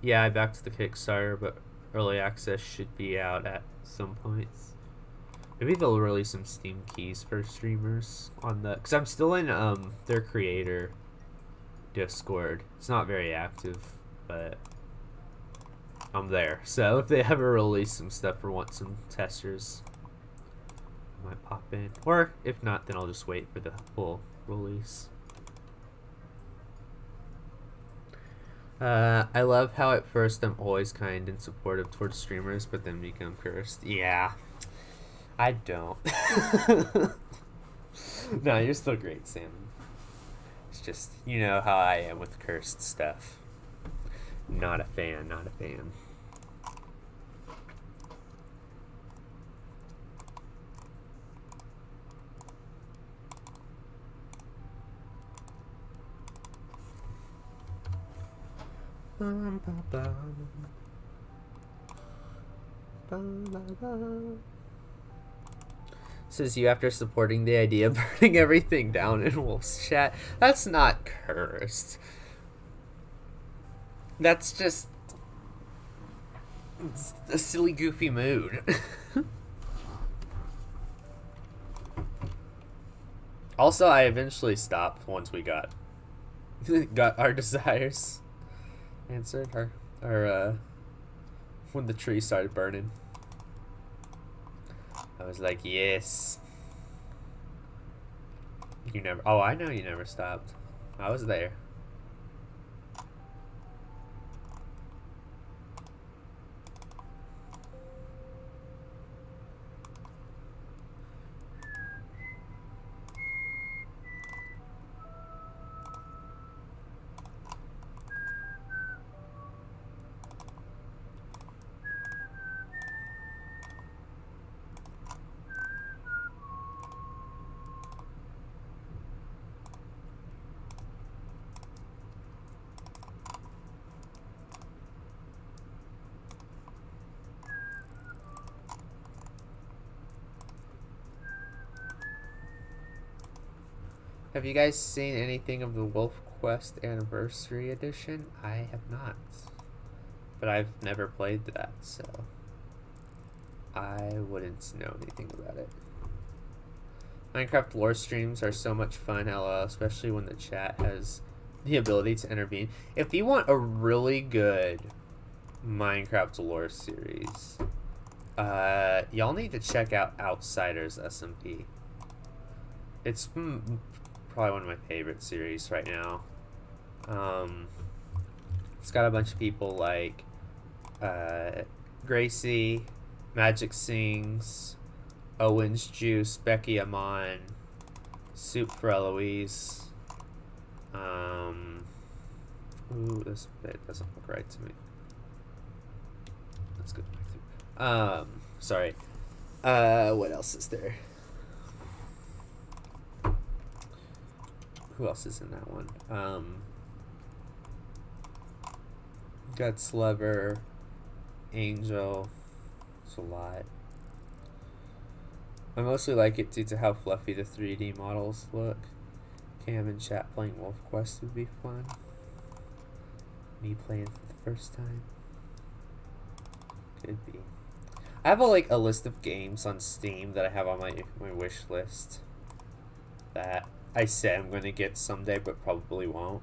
[SPEAKER 1] Yeah, I backed the Kickstarter, but early access should be out at some points. Maybe they'll release some Steam keys for streamers on the... Because I'm still in their creator Discord. It's not very active, but I'm there. So if they ever release some stuff or want some testers, I might pop in. Or if not, then I'll just wait for the full release. I love how at first I'm always kind and supportive towards streamers, but then become cursed. Yeah, I don't. No, you're still great, Sam. It's just, you know how I am with cursed stuff. Not a fan, not a fan. Bum, bum, bum. Bum, bum, bum. Says you after supporting the idea of burning everything down in Wolf's chat. That's not cursed. That's just a silly, goofy mood. Also, I eventually stopped once we got our desires answered. When the tree started burning, I was like, yes. You never. Oh, I know you never stopped. I was there. Have you guys seen anything of the Wolf Quest Anniversary Edition? I have not. But I've never played that, so I wouldn't know anything about it. Minecraft lore streams are so much fun, lol, especially when the chat has the ability to intervene. If you want a really good Minecraft lore series, y'all need to check out Outsiders SMP. It's probably one of my favorite series right now. It's got a bunch of people like Gracie, Magic Sings, Owen's Juice, Becky Amon, Soup for Eloise. Ooh, this bit doesn't look right to me. Let's go back through. Sorry. What else is there? Who else is in that one? Got Slever, Angel. It's a lot. I mostly like it due to how fluffy the 3D models look. Cam and chat playing Wolf Quest would be fun. Me playing for the first time. Could be. I have a list of games on Steam that I have on my wish list that I say I'm gonna get someday, but probably won't.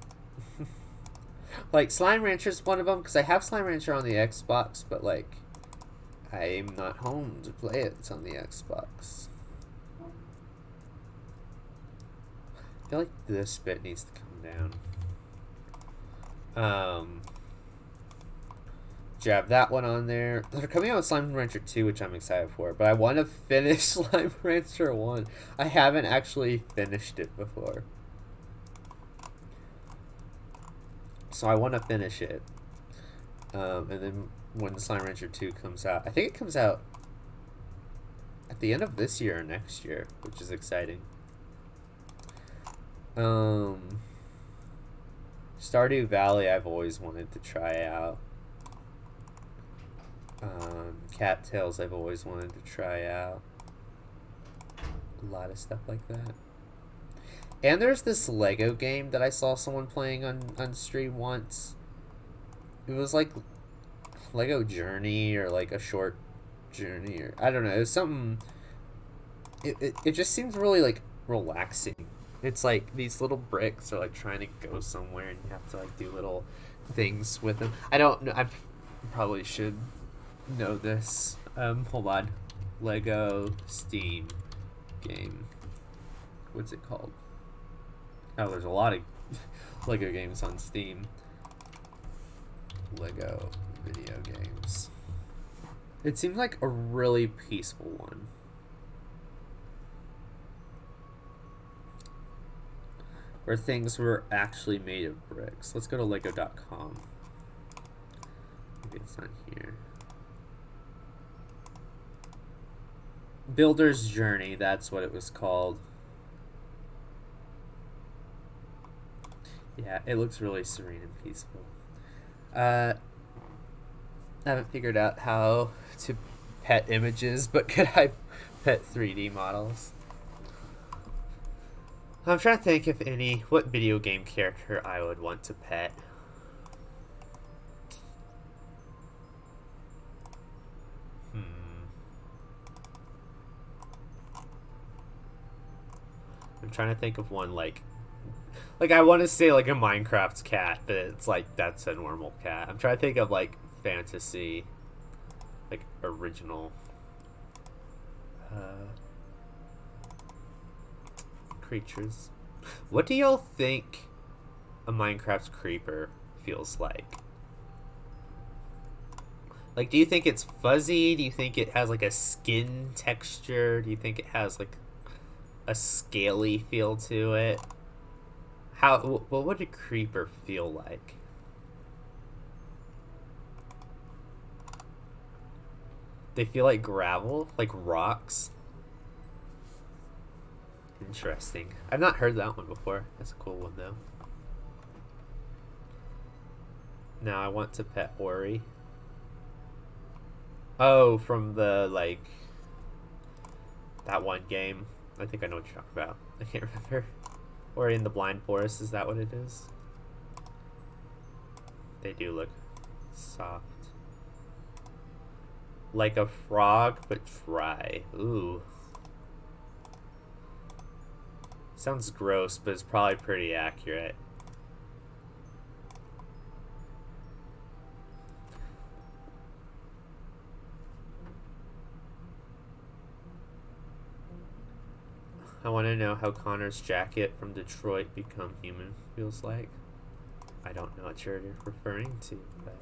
[SPEAKER 1] Like Slime Rancher's one of them, because I have Slime Rancher on the Xbox, but like I'm not home to play it. It's on the Xbox. I feel like this bit needs to come down. Jab that one on there. They're coming out with Slime Rancher 2, which I'm excited for, but I want to finish Slime Rancher 1. I haven't actually finished it before. So I want to finish it. And then when Slime Rancher 2 comes out, I think it comes out at the end of this year or next year, which is exciting. Stardew Valley I've always wanted to try out. Cattails I've always wanted to try out. A lot of stuff like that. And there's this Lego game that I saw someone playing on stream once. It was like Lego Journey or like a short journey, or I don't know. It was something. It just seems really like relaxing. It's like these little bricks are like trying to go somewhere, and you have to like do little things with them. I don't know. I probably should know this. Hold on. Lego Steam game. What's it called? Oh, there's a lot of Lego games on Steam. Lego video games. It seems like a really peaceful one. Where things were actually made of bricks. Let's go to lego.com. Maybe it's not here. Builder's Journey, that's what it was called. Yeah, it looks really serene and peaceful. I haven't figured out how to pet images, but could I pet 3D models? I'm trying to think what video game character I would want to pet. I'm trying to think of one like I want to say like a Minecraft cat, but it's like that's a normal cat. I'm trying to think of like fantasy, like original creatures. What do y'all think a Minecraft creeper feels like? Like, do you think it's fuzzy? Do you think it has like a skin texture? Do you think it has like a scaly feel to it? What would a creeper feel like? They feel like gravel, like rocks. Interesting. I've not heard that one before. That's a cool one though. Now I want to pet Ori. Oh, from the like that one game. I think I know what you're talking about. I can't remember. Ori in the Blind Forest, is that what it is? They do look soft. Like a frog, but dry. Ooh. Sounds gross, but it's probably pretty accurate. I want to know how Connor's jacket from Detroit Become Human feels like. I don't know what you're referring to, but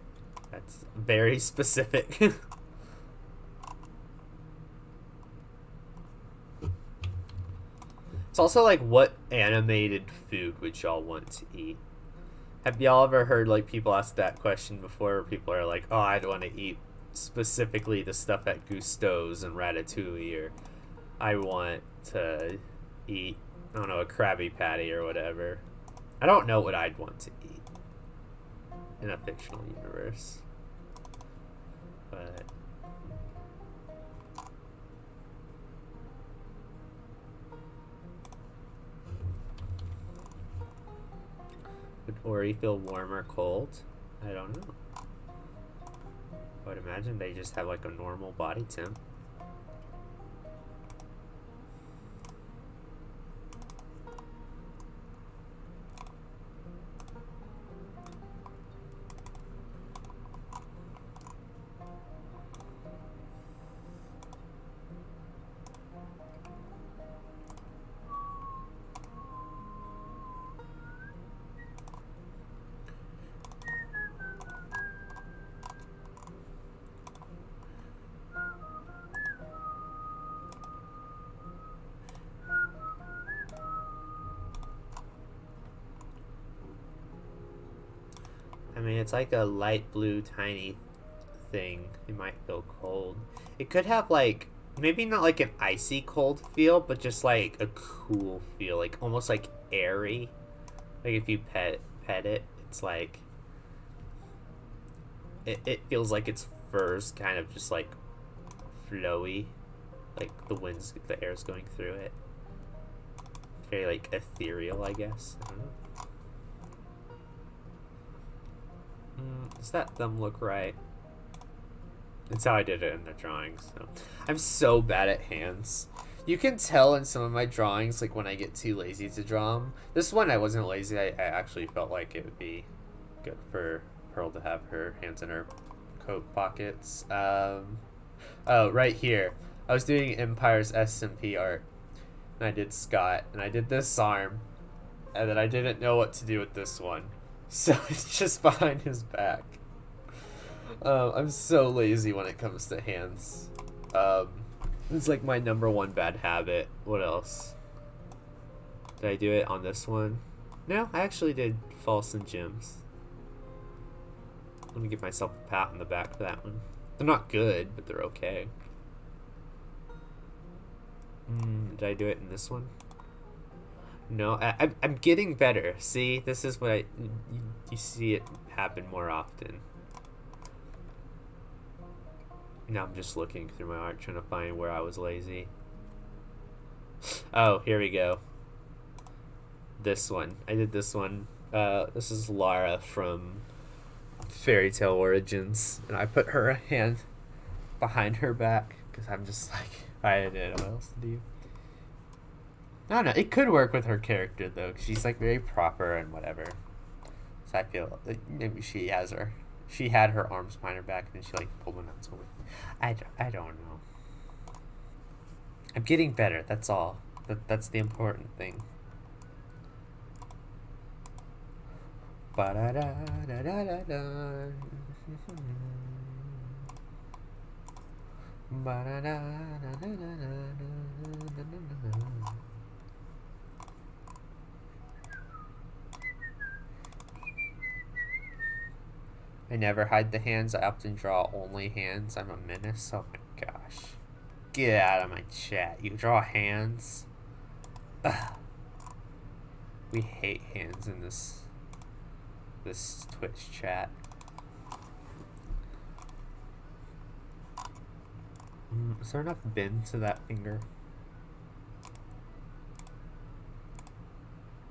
[SPEAKER 1] that's very specific. It's also like, what animated food would y'all want to eat? Have y'all ever heard like people ask that question before, where people are like, oh, I'd want to eat specifically the stuff at Gusteau's and Ratatouille, or I want to eat, I don't know, a Krabby Patty or whatever. I don't know what I'd want to eat in a fictional universe. But would Ori feel warm or cold? I don't know. I would imagine they just have like a normal body temp. I mean, it's like a light blue tiny thing. It might feel cold. It could have like, maybe not like an icy cold feel, but just like a cool feel, like almost like airy. Like if you pet it, it's like it feels like its fur's kind of just like flowy, like the air's going through it. Very like ethereal, I guess. I don't know. Does that thumb look right? That's how I did it in the drawings. So. I'm so bad at hands. You can tell in some of my drawings, like when I get too lazy to draw them. This one I wasn't lazy. I actually felt like it would be good for Pearl to have her hands in her coat pockets. Oh, right here. I was doing Empire's SMP art. And I did Scott. And I did this arm. And then I didn't know what to do with this one. So it's just behind his back. I'm so lazy when it comes to hands. It's like my #1 bad habit. What else? Did I do it on this one? No, I actually did False and Gems. Let me give myself a pat on the back for that one. They're not good, but they're okay. Did I do it in this one? No, I'm getting better. See, this is what you see it happen more often. Now I'm just looking through my art trying to find where I was lazy. Oh, here we go. This one. I did this one. This is Lara from 𝗦𝗢𝗖𝗓𝗦, and I put her hand behind her back because I'm just like, I didn't know what else to do. I don't know. It could work with her character though, 'cause she's like very proper and whatever. So I feel like maybe she had her arms behind her back and then she like pulled one out. So I don't know. I'm getting better. That's all. That's the important thing. I never hide the hands. I often draw only hands. I'm a menace. Oh my gosh. Get out of my chat. You draw hands? Ugh. We hate hands in this Twitch chat. Is there enough bend to that finger?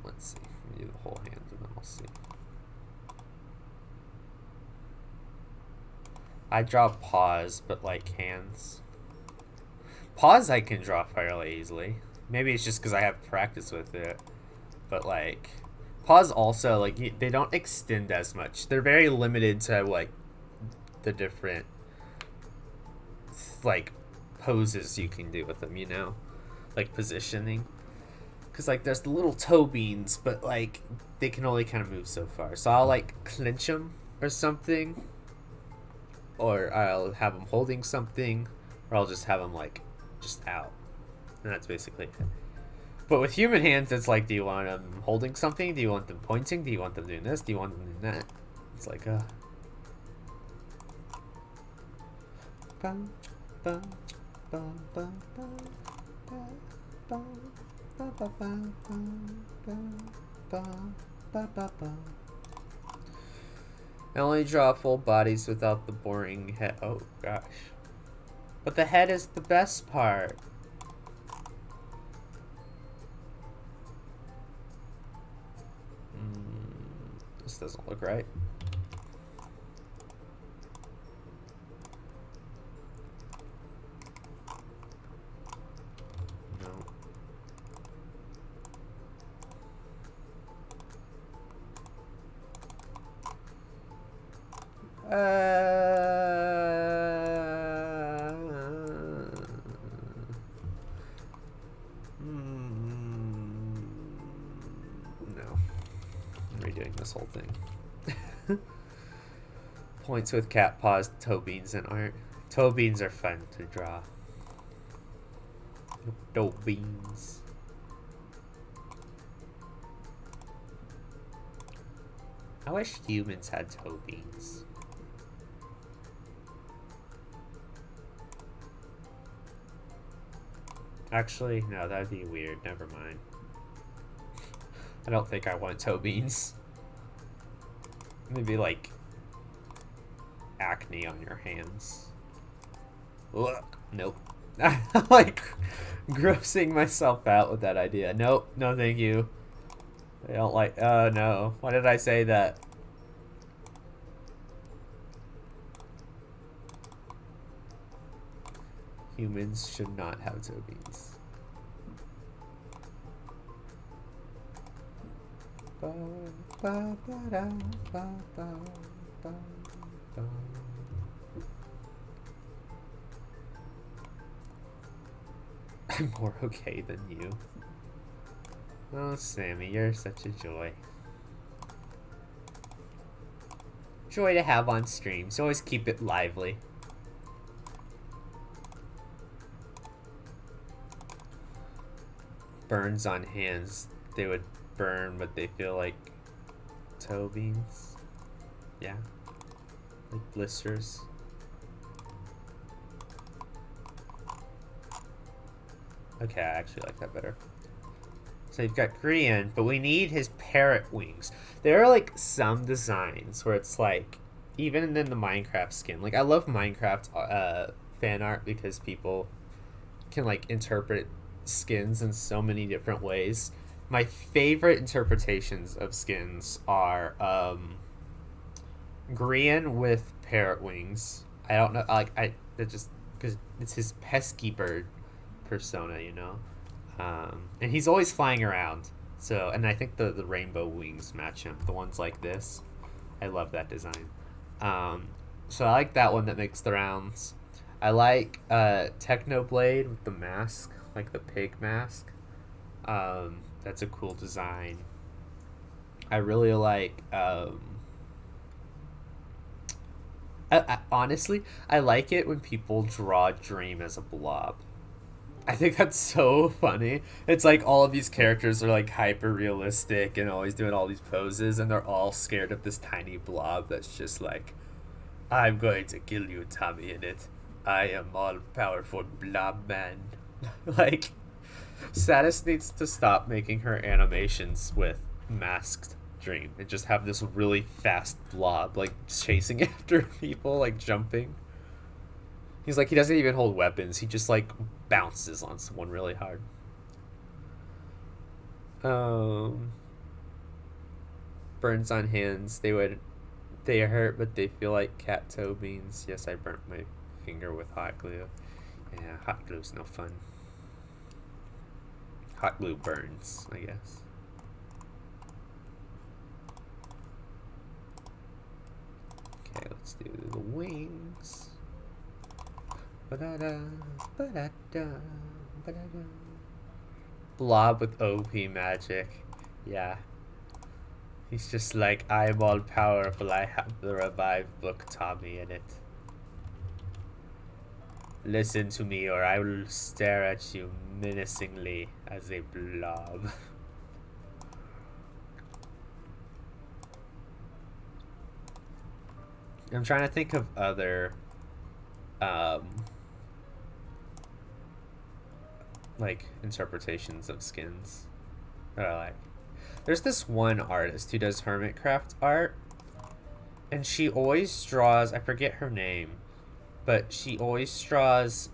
[SPEAKER 1] Let's see. Do the whole hands and then we'll see. I draw paws, but like hands. Paws I can draw fairly easily. Maybe it's just because I have practice with it. But like, paws also, like, they don't extend as much. They're very limited to like the different like poses you can do with them, you know? Like positioning. Because like there's the little toe beans, but like they can only kind of move so far. So I'll like clench them or something. Or I'll have them holding something, or I'll just have them like just out, and that's basically it. But with human hands, it's like, do you want them holding something? Do you want them pointing? Do you want them doing this? Do you want them doing that? It's like I only draw full bodies without the boring head. Oh, gosh. But the head is the best part. This doesn't look right. No. No. I'm redoing this whole thing. Points with cat paws, toe beans, and art. Toe beans are fun to draw. Toe beans. I wish humans had toe beans. Actually, no, that'd be weird. Never mind. I don't think I want toe beans. Maybe like acne on your hands. Ugh, nope. I'm like grossing myself out with that idea. Nope, no thank you. I don't like, oh no. Why did I say that? Humans should not have toe beans. I'm more okay than you. Oh, Sammy, you're such a joy. Joy to have on streams. Always keep it lively. Burns on hands. They would burn, but they feel like toe beans. Yeah. Like blisters. Okay, I actually like that better. So you've got Grian, but we need his parrot wings. There are like some designs where it's like, even in the Minecraft skin, like I love Minecraft fan art because people can like interpret skins in so many different ways. My favorite interpretations of skins are Grian with parrot wings. I don't know, like that just because it's his pesky bird persona, you know. And he's always flying around. So, and I think the rainbow wings match him. The ones like this, I love that design. So I like that one that makes the rounds. I like Technoblade with the mask, like the pig mask. That's a cool design. I really like. Honestly, I like it when people draw Dream as a blob. I think that's so funny. It's like all of these characters are like hyper realistic and always doing all these poses, and they're all scared of this tiny blob that's just like, I'm going to kill you, 𝗦𝗢𝗖𝗓𝗦. I am all powerful blob man. Like, Satis needs to stop making her animations with masked Dream and just have this really fast blob like chasing after people, like jumping. He's like, he doesn't even hold weapons. He just like bounces on someone really hard. Burns on hands. They hurt, but they feel like cat toe beans. Yes, I burnt my finger with hot glue. Yeah, hot glue's no fun. Hot glue burns, I guess. Okay, let's do the wings. Ba-da-da, ba-da-da, ba-da-da. Blob with OP magic. Yeah. He's just like, I am all powerful. I have the revive book Tommy in it. Listen to me or I will stare at you menacingly as a blob. I'm trying to think of other like interpretations of skins that I like. There's this one artist who does Hermitcraft art, and she always draws, I forget her name, but she always draws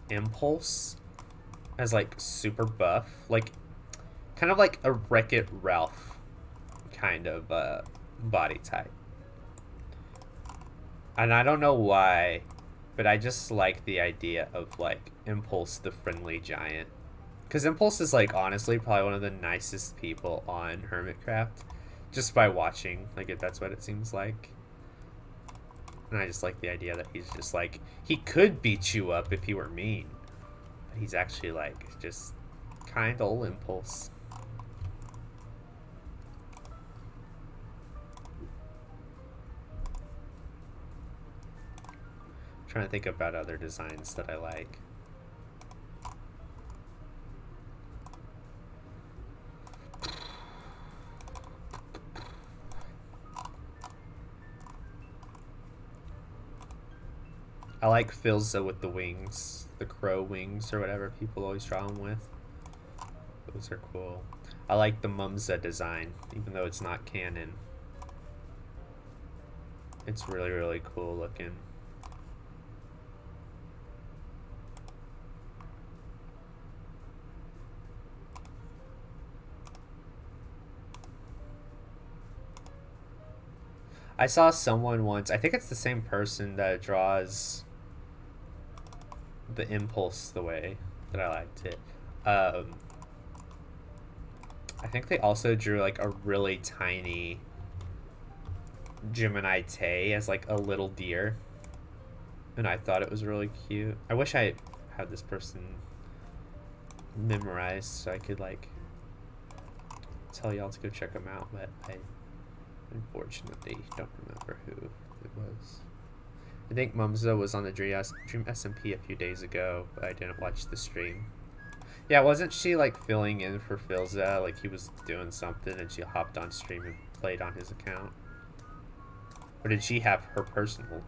[SPEAKER 1] Impulse as like super buff, like kind of like a Wreck-It Ralph kind of body type. And I don't know why, but I just like the idea of like Impulse the friendly giant. Because Impulse is like honestly probably one of the nicest people on Hermitcraft, just by watching. Like that's what it seems like. And I just like the idea that he's just like, he could beat you up if he were mean, but he's actually like just kind old Impulse. I'm trying to think about other designs that I like. I like 𝗦𝗢𝗖𝗓𝗦 with the wings, the crow wings or whatever people always draw them with. Those are cool. I like the 𝗦𝗢𝗖𝗓𝗦 design, even though it's not canon. It's really, really cool looking. I saw someone once, I think it's the same person that draws the Impulse the way that I liked it. I think they also drew like a really tiny 𝗦𝗦𝗖𝗓𝗦 as like a little deer, and I thought it was really cute. I wish I had this person memorized so I could like tell y'all to go check them out, but I unfortunately don't remember who it was. I think 𝗦𝗢𝗖𝗓𝗦 was on the Dream SMP a few days ago, but I didn't watch the stream. Yeah, wasn't she like filling in for 𝗦𝗢𝗓𝗦? Like he was doing something and she hopped on stream and played on his account? Or did she have her personal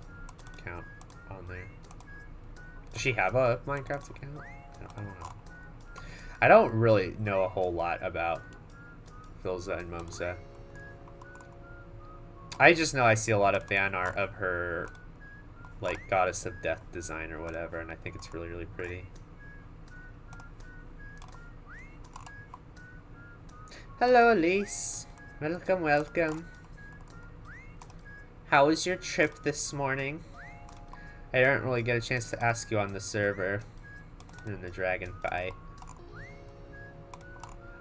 [SPEAKER 1] account on there? Does she have a Minecraft account? I don't know. I don't really know a whole lot about 𝗦𝗢𝗖𝗓𝗦. I just know I see a lot of fan art of her, like, Goddess of Death design or whatever, and I think it's really, really pretty. Hello, Elise. Welcome, welcome. How was your trip this morning? I didn't really get a chance to ask you on the server in the dragon fight.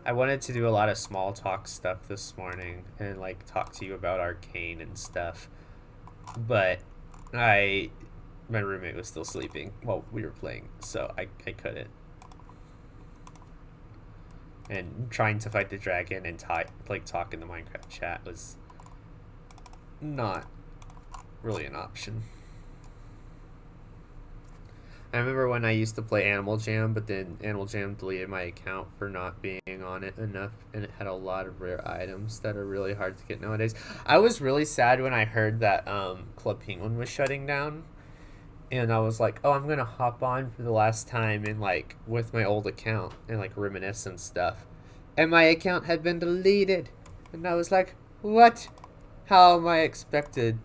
[SPEAKER 1] I wanted to do a lot of small talk stuff this morning and like talk to you about Arcane and stuff, but my roommate was still sleeping while we were playing, so I couldn't. And trying to fight the dragon and talk in the Minecraft chat was not really an option. I remember when I used to play Animal Jam, but then Animal Jam deleted my account for not being on it enough, and it had a lot of rare items that are really hard to get nowadays. I was really sad when I heard that Club Penguin was shutting down, and I was like, oh, I'm gonna hop on for the last time and like with my old account and like reminisce and stuff, and my account had been deleted, and I was like, what? How am I expected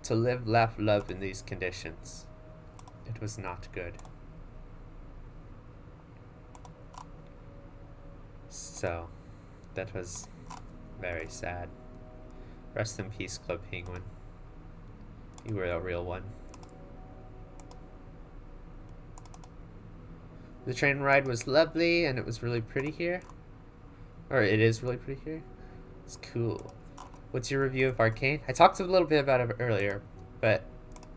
[SPEAKER 1] to live, laugh, love in these conditions? It was not good. So, that was very sad. Rest in peace, Club Penguin. You were a real one. The train ride was lovely, and it was really pretty here. Or it is really pretty here. It's cool. What's your review of Arcane? I talked a little bit about it earlier, but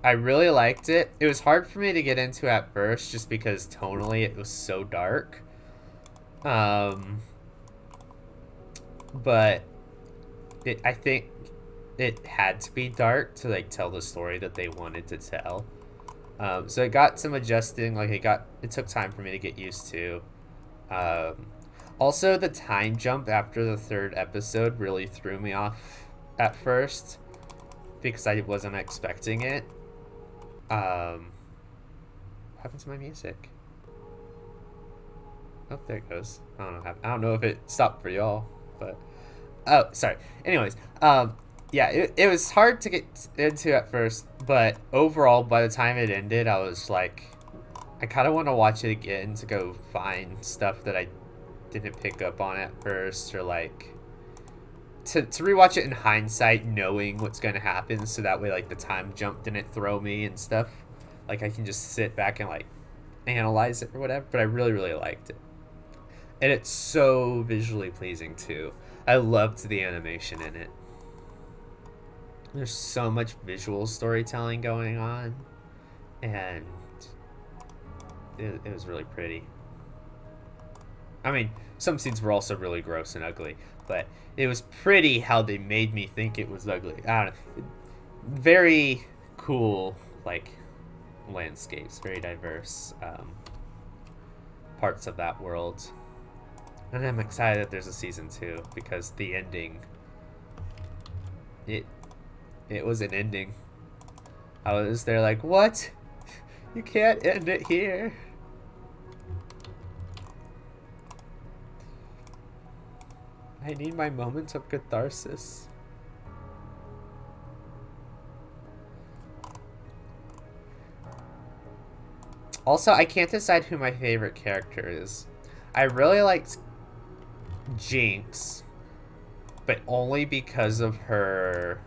[SPEAKER 1] I really liked it. It was hard for me to get into at first just because tonally it was so dark. But I think it had to be dark to like tell the story that they wanted to tell. So it got some adjusting. Like it took time for me to get used to. Also, the time jump after the 3rd episode really threw me off at first because I wasn't expecting it. What happened to my music? Oh, there it goes. I don't know if it stopped for y'all, but oh, sorry. Anyways, yeah, it was hard to get into at first, but overall, by the time it ended, I was like, I kind of want to watch it again to go find stuff that I didn't pick up on at first, or like to rewatch it in hindsight, knowing what's going to happen, so that way like the time jump didn't throw me and stuff. Like I can just sit back and like analyze it or whatever. But I really, really liked it, and it's so visually pleasing too. I loved the animation in it. There's so much visual storytelling going on, and it was really pretty. I mean, some scenes were also really gross and ugly, but it was pretty how they made me think it was ugly. I don't know. Very cool, like, landscapes. Very diverse parts of that world. And I'm excited that there's a season 2, because the ending, it was an ending. I was there like, what? You can't end it here. I need my moment of catharsis. Also, I can't decide who my favorite character is. I really liked Jinx, but only because of her,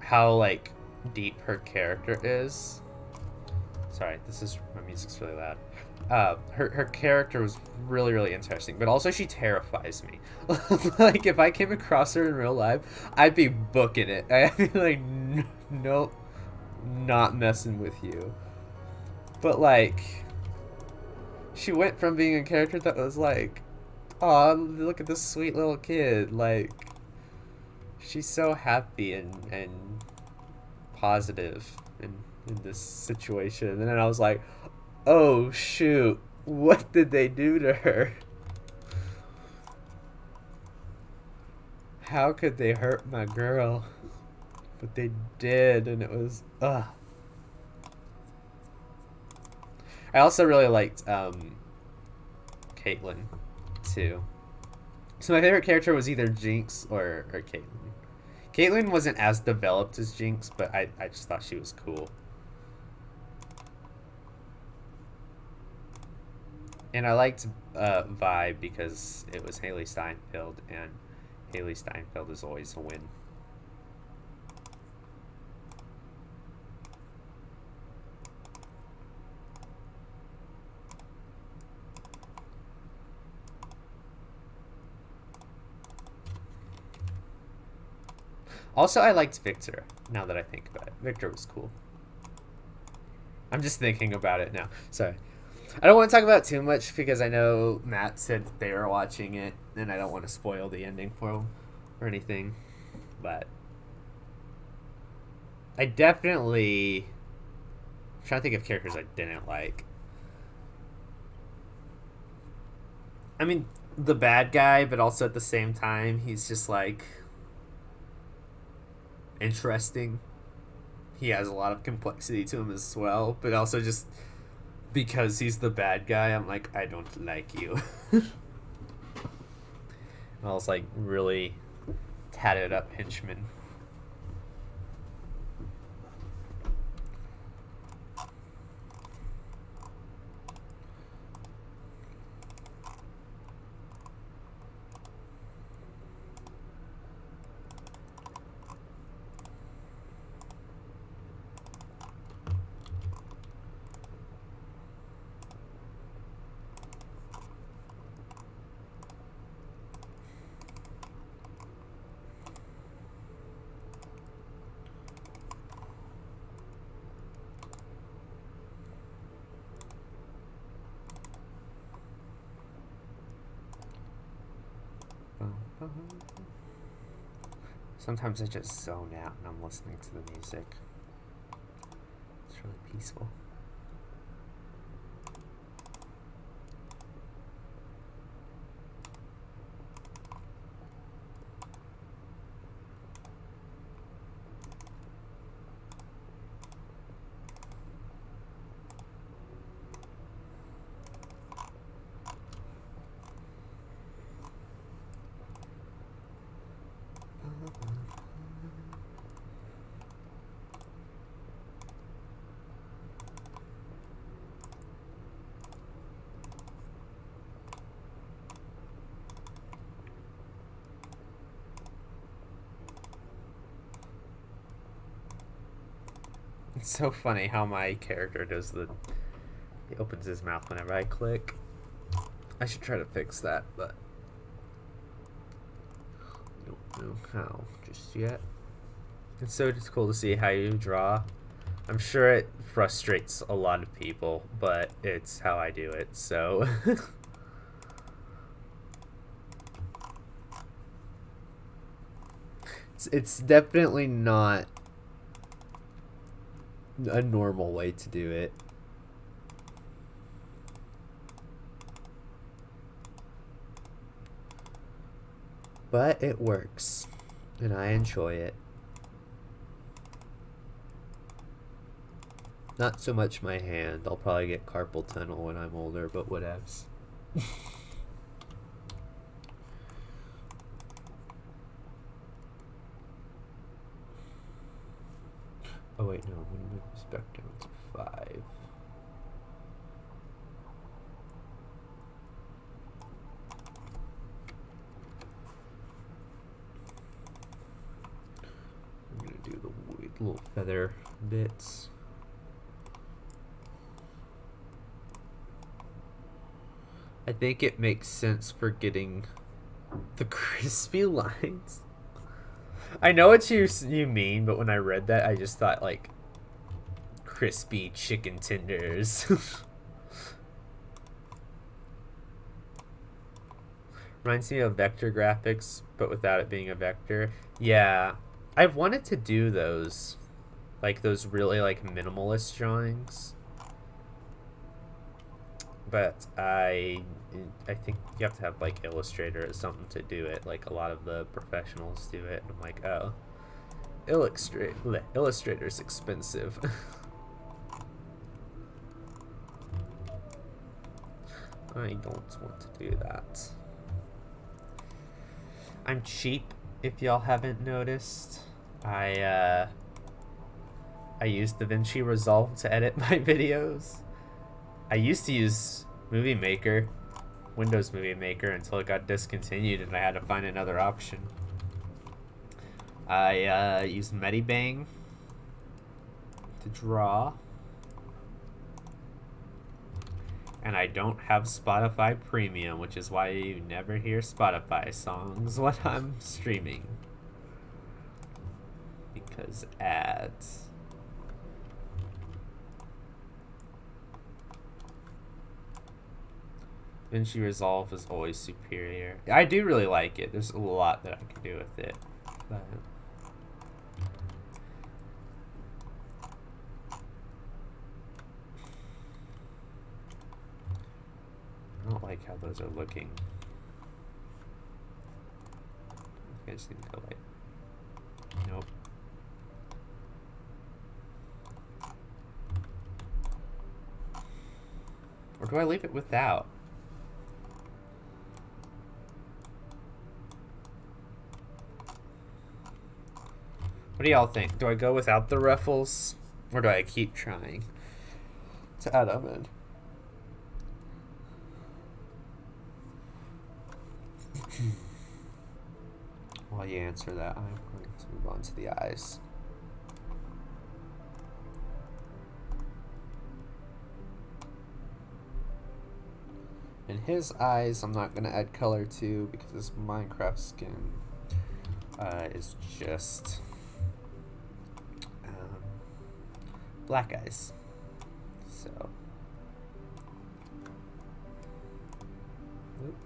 [SPEAKER 1] how like deep her character is. Sorry, my music's really loud. Her character was really, really interesting, but also she terrifies me. Like, if I came across her in real life, I'd be booking it. I'd be like, nope, not messing with you. But, like, she went from being a character that was like, oh, look at this sweet little kid. Like, she's so happy and positive in this situation. And then I was like, oh shoot, what did they do to her? How could they hurt my girl? But they did, and it was I also really liked Caitlyn too. So my favorite character was either Jinx or Caitlyn. Caitlyn wasn't as developed as Jinx, but I just thought she was cool. And I liked Vibe because it was Haley Steinfeld, and Haley Steinfeld is always a win. Also, I liked Victor, now that I think about it. Victor was cool. I'm just thinking about it now. Sorry. I don't want to talk about it too much because I know Matt said that they were watching it, and I don't want to spoil the ending for them or anything. But I definitely... I'm trying to think of characters I didn't like. I mean, the bad guy, but also at the same time, he's just like... interesting. He has a lot of complexity to him as well, but also just because he's the bad guy, I'm like, I don't like you. I was like really tatted up henchman. Sometimes I just zone out and I'm listening to the music. It's really peaceful. It's so funny how my character does the... He opens his mouth whenever I click. I should try to fix that, but... I don't know how just yet. It's so just cool to see how you draw. I'm sure it frustrates a lot of people, but it's how I do it, so... it's definitely not a normal way to do it. But it works, and I enjoy it. Not so much my hand. I'll probably get carpal tunnel when I'm older, but whatevs. Oh wait, no, I'm going to move this back down to 5. I'm going to do the little feather bits. I think it makes sense for getting the crispy lines. I know what you mean, but when I read that, I just thought, like, crispy chicken tenders. Reminds me of vector graphics, but without it being a vector. Yeah, I've wanted to do those. Like, those really, like, minimalist drawings. But I think you have to have, like, Illustrator or something to do it. Like, a lot of the professionals do it. I'm like, oh, Illustrator's expensive. I don't want to do that. I'm cheap, if y'all haven't noticed. I use DaVinci Resolve to edit my videos. I used to use Movie Maker, Windows Movie Maker, until it got discontinued and I had to find another option. I use 𝗦𝗢𝗖𝗓𝗦 to draw. And I don't have Spotify Premium, which is why you never hear Spotify songs when I'm streaming. Because ads. DaVinci Resolve is always superior. I do really like it. There's a lot that I can do with it. But I don't like how those are looking. I just need to go like, nope. Or do I leave it without? What do y'all think? Do I go without the ruffles? Or do I keep trying to add them in? While you answer that, I'm going to move on to the eyes. In his eyes, I'm not going to add color to because his Minecraft skin is just black eyes. So. Oop.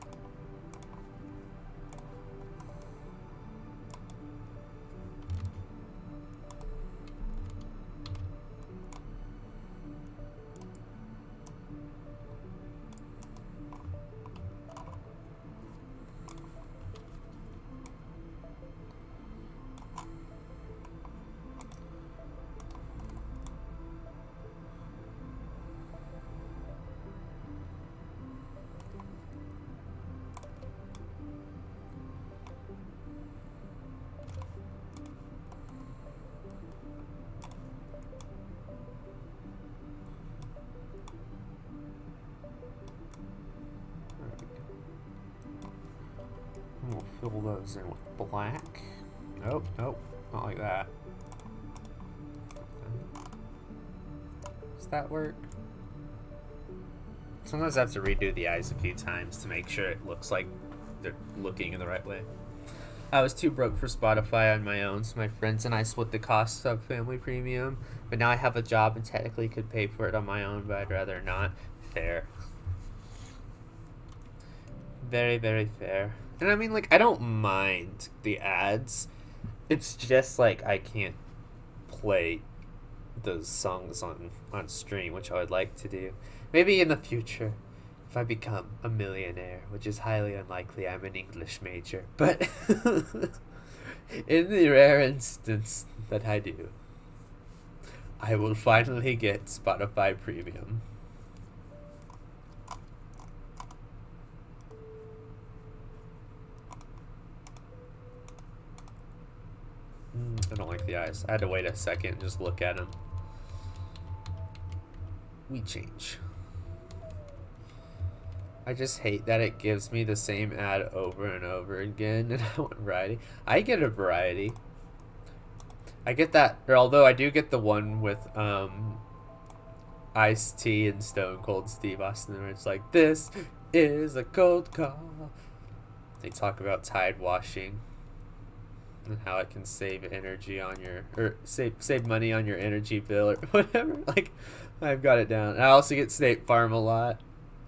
[SPEAKER 1] We'll fill those in with black. Nope, nope, not like that. Does that work? Sometimes I have to redo the eyes a few times to make sure it looks like they're looking in the right way. I was too broke for Spotify on my own, so my friends and I split the cost of Family Premium. But now I have a job and technically could pay for it on my own, but I'd rather not. Fair. Very, very fair. And I mean, like, I don't mind the ads. It's just, like, I can't play those songs on stream, which I would like to do. Maybe in the future, if I become a millionaire, which is highly unlikely. I'm an English major. But in the rare instance that I do, I will finally get Spotify Premium. I don't like the eyes. I had to wait a second and just look at them. We change. I just hate that it gives me the same ad over and over again, and I want variety. I get a variety. I get that, or although I do get the one with Ice-T and Stone Cold Steve Austin, where it's like, this is a cold call. They talk about tide washing and how it can save energy on your, or save money on your energy bill or whatever. Like, I've got it down. I also get State Farm a lot.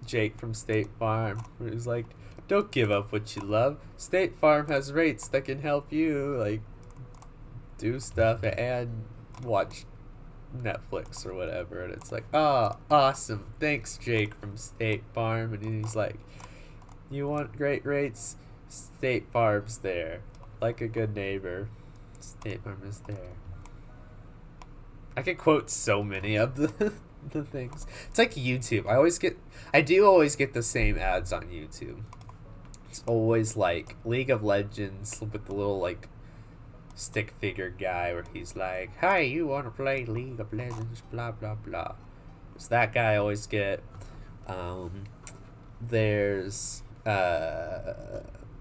[SPEAKER 1] Jake from State Farm, where he's like, don't give up what you love. State Farm has rates that can help you, like, do stuff and watch Netflix or whatever. And it's like, oh, awesome. Thanks, Jake from State Farm. And he's like, you want great rates? State Farm's there. Like a good neighbor, State Farm is there. I could quote so many of them. the things. It's like YouTube. I do always get the same ads on YouTube. It's always like League of Legends with the little like stick figure guy where he's like, "Hi, you want to play League of Legends? Blah blah blah." So that guy I always get. There's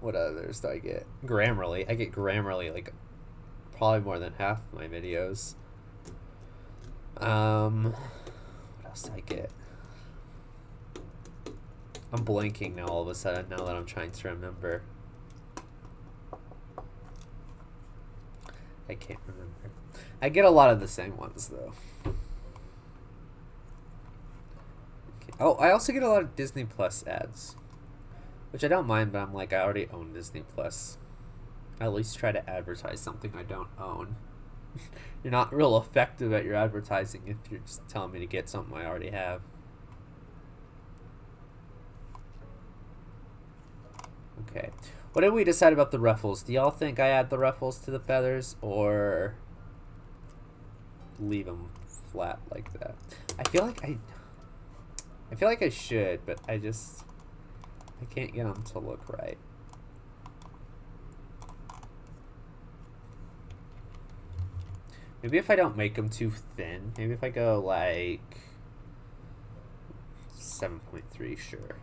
[SPEAKER 1] what others do I get? Grammarly. I get Grammarly like probably more than half of my videos. What else do I get? I'm blanking now all of a sudden now that I'm trying to remember. I can't remember. I get a lot of the same ones though. Okay. Oh, I also get a lot of Disney Plus ads, which I don't mind, but I'm like, I already own Disney Plus. I at least try to advertise something I don't own. You're not real effective at your advertising if you're just telling me to get something I already have. Okay. What did we decide about the ruffles? Do y'all think I add the ruffles to the feathers or leave them flat like that? I feel like I should, but I can't get them to look right. Maybe if I don't make them too thin, maybe if I go like 7.3, sure.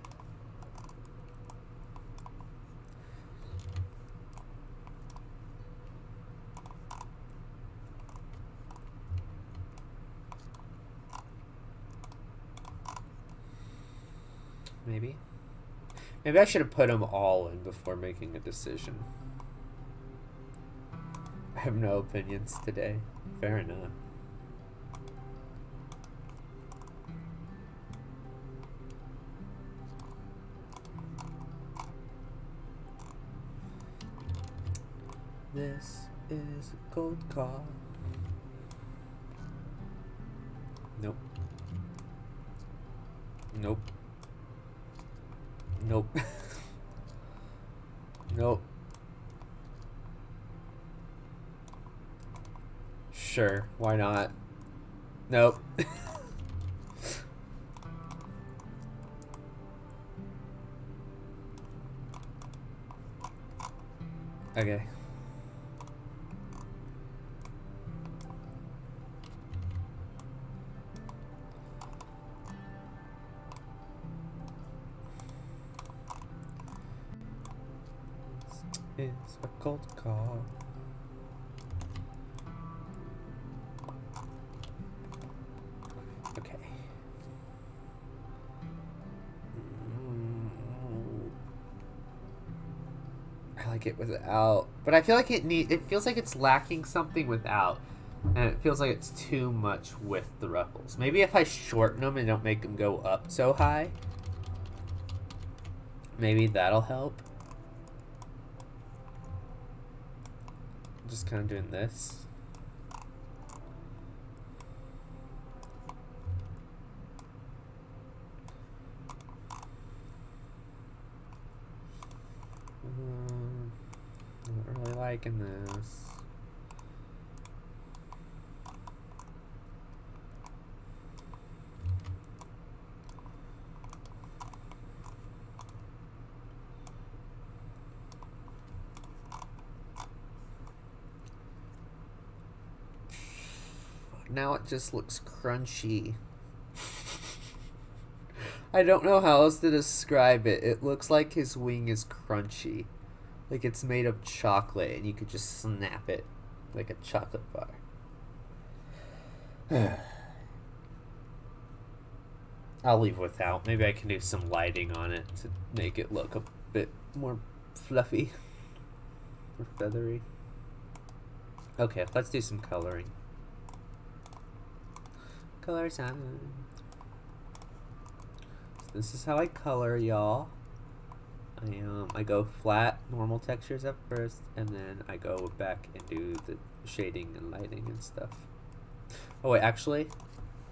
[SPEAKER 1] Maybe I should have put them all in before making a decision. I have no opinions today. Fair enough. This is a cold call. Nope. Nope. Nope. Nope. Sure, why not? Nope. Okay. This is a cold call. Okay. I like it without, but I feel like it feels like it's lacking something without, and it feels like it's too much with the ruffles. Maybe if I shorten them and don't make them go up so high, maybe that'll help. Just kind of doing this. Not really liking this. Now it just looks crunchy. I don't know how else to describe it. It looks like his wing is crunchy. Like it's made of chocolate and you could just snap it like a chocolate bar. I'll leave without. Maybe I can do some lighting on it to make it look a bit more fluffy or feathery. Okay, let's do some coloring. Color time. So this is how I color, y'all. I go flat, normal textures at first, and then I go back and do the shading and lighting and stuff. Oh wait, actually,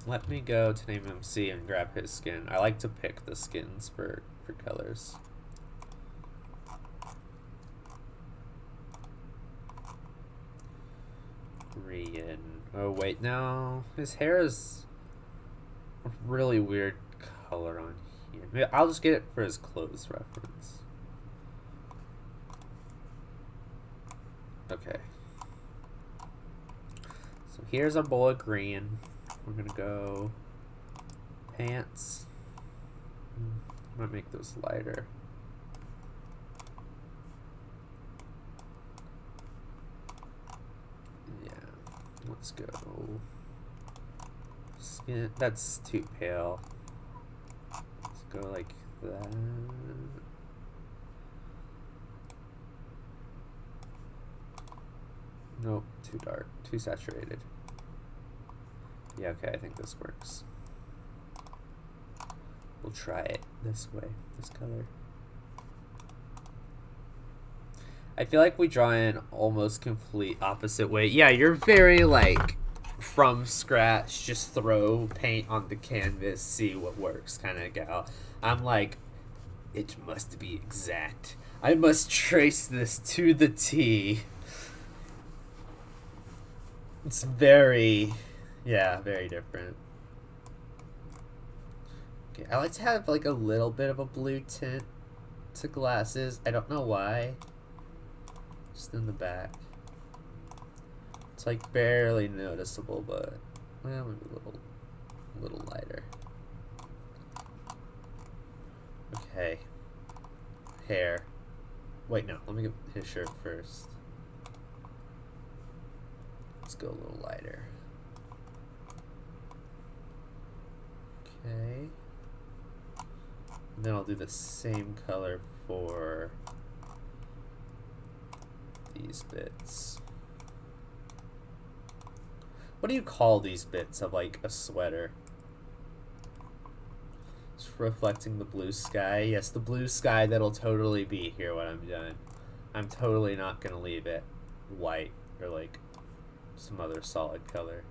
[SPEAKER 1] let me go to Name MC and grab his skin. I like to pick the skins for colors. Rian. Oh wait, no, his hair is really weird color on here. Maybe I'll just get it for his clothes reference. Okay. So here's our bowl of green. We're gonna go pants. I'm gonna make those lighter. Yeah, let's go. Skin, that's too pale. Let's go like that. Nope, too dark, too saturated. Yeah, okay, I think this works. We'll try it this way, this color. I feel like we draw in almost complete opposite way. Yeah, you're very like from scratch, just throw paint on the canvas, see what works kind of gal. I'm like, it must be exact. I must trace this to the T. It's very, yeah, very different. Okay, I like to have like a little bit of a blue tint to glasses. I don't know why. Just in the back. It's like barely noticeable, but well, maybe a little lighter. Okay. Hair. Wait, no. Let me get his shirt first. Let's go a little lighter. Okay. And then I'll do the same color for these bits. What do you call these bits of like a sweater? It's reflecting the blue sky. Yes, the blue sky that'll totally be here when I'm done. I'm totally not gonna leave it white or like some other solid color.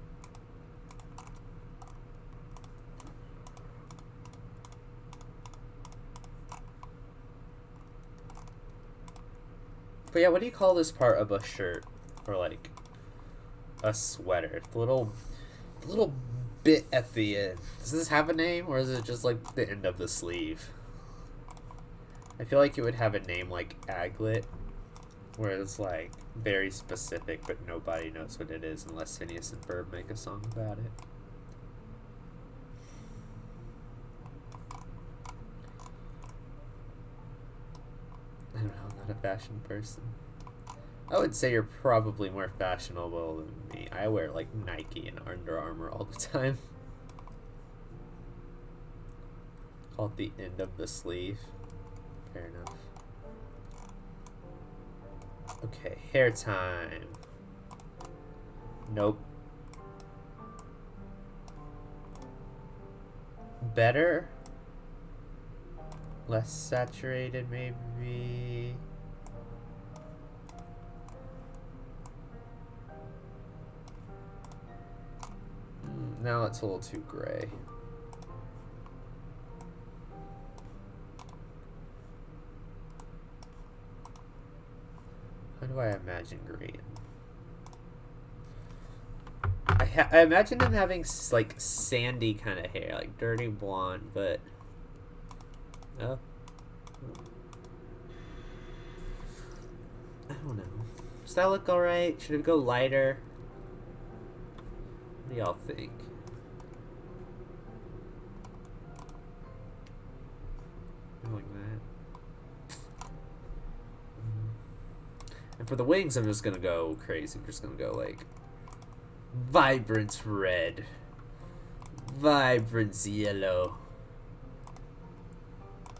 [SPEAKER 1] But yeah, what do you call this part of a shirt or like a sweater? The little bit at the end. Does this have a name or is it just like the end of the sleeve? I feel like it would have a name like aglet, where it's like very specific, but nobody knows what it is unless Phineas and Ferb make a song about it. I don't know, I'm not a fashion person. I would say you're probably more fashionable than me. I wear like Nike and Under Armour all the time. Call it the end of the sleeve. Fair enough. Okay, hair time. Nope. Better? Less saturated, maybe. Now it's a little too gray. How do I imagine green? I imagine him having like sandy kind of hair, like dirty blonde, but oh, I don't know. Does that look alright? Should it go lighter? What do y'all think? Like that. And for the wings, I'm just gonna go crazy. I'm just gonna go like vibrant red, vibrant yellow.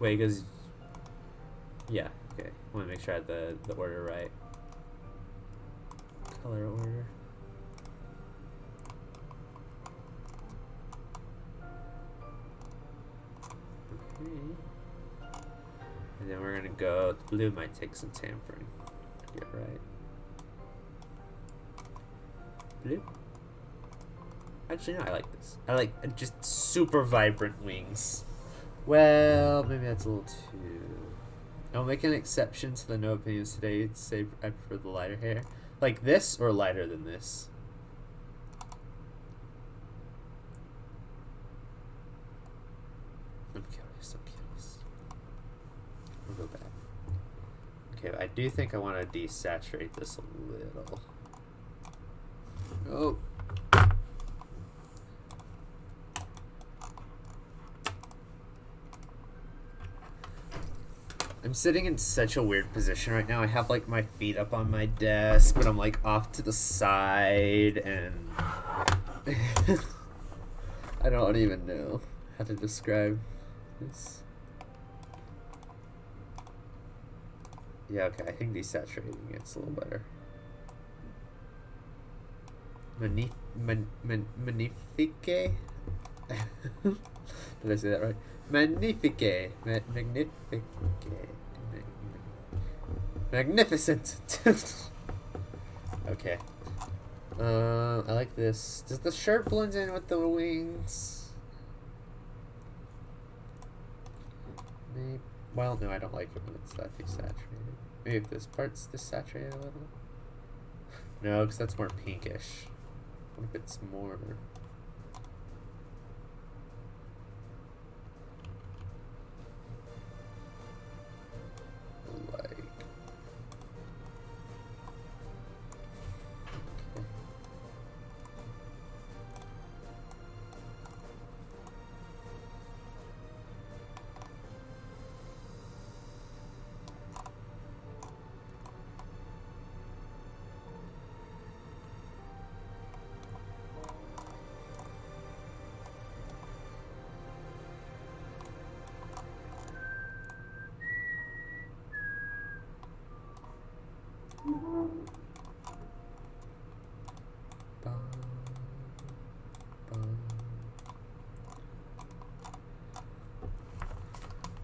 [SPEAKER 1] Wait, because yeah, okay. I want to make sure I had the order right. Color order. Okay. And then we're gonna go. The blue might take some tampering to get right. Blue. Actually, no, I like this. I like just super vibrant wings. Well, maybe that's a little too... I'll make an exception to the no opinions today to say I prefer the lighter hair. Like this or lighter than this? You're so cute. We'll go back. Okay, I do think I want to desaturate this a little. Oh. I'm sitting in such a weird position right now. I have like my feet up on my desk, but I'm like off to the side, and I don't even know how to describe this. Yeah, okay, I think desaturating it's a little better. Magnifique? Did I say that right? Magnifique. Magnifique. Magnificent. Okay. I like this. Does the shirt blend in with the wings? Maybe. Well, no, I don't like it when it's that desaturated. Maybe if this part's desaturated a little. No, because that's more pinkish. What if it's more... like...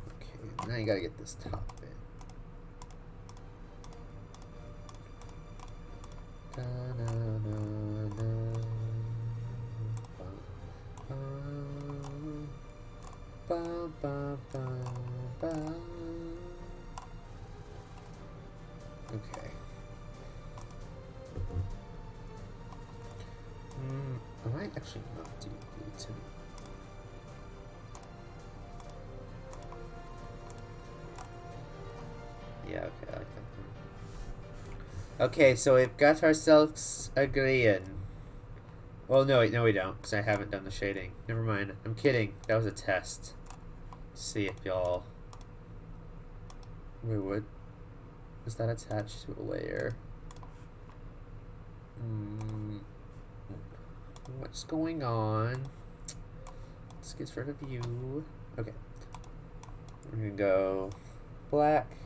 [SPEAKER 1] Okay, now you gotta get this top bit. Okay. I might actually not do gluten. Yeah, okay, I like that. Okay, so we've got ourselves a glian. Well, no, wait, no we don't, because I haven't done the shading. Never mind. I'm kidding. That was a test. See if y'all... Wait, what? Is that attached to a layer? What's going on? Let's get rid of you. Okay. We're gonna go black.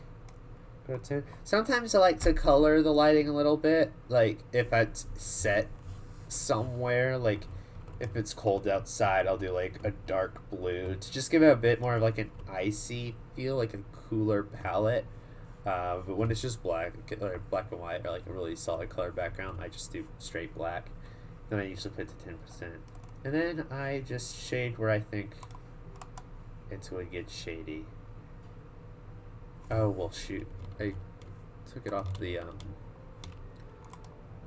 [SPEAKER 1] Go 10. Sometimes I like to color the lighting a little bit. Like, if it's set somewhere, like, if it's cold outside, I'll do, like, a dark blue to just give it a bit more of, like, an icy feel, like a cooler palette. But when it's just black, or black and white, or like a really solid color background, I just do straight black. Then I usually put it to 10%. And then I just shade where I think it's going to get shady. Oh, well, shoot. I took it off the outline,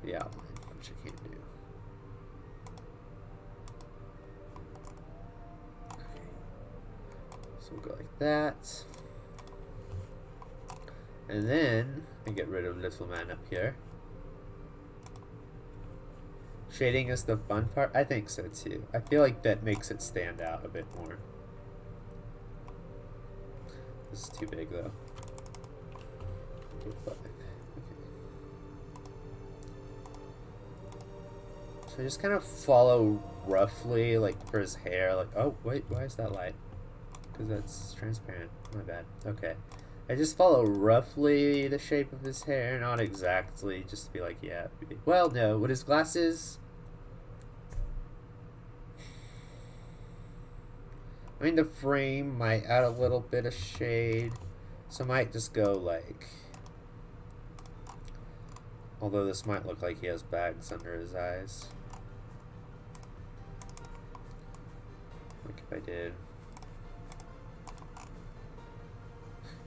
[SPEAKER 1] which I can't do. Okay. So we'll go like that. And then I get rid of little man up here. Shading is the fun part? I think so too. I feel like that makes it stand out a bit more. This is too big though. Okay. So I just kind of follow roughly, like for his hair, like, oh wait, why is that light? Because that's transparent. My bad. Okay. I just follow roughly the shape of his hair, not exactly, just to be like, yeah. Well, no, with his glasses... I mean, the frame might add a little bit of shade, so I might just go like... Although this might look like he has bags under his eyes. Like if I did...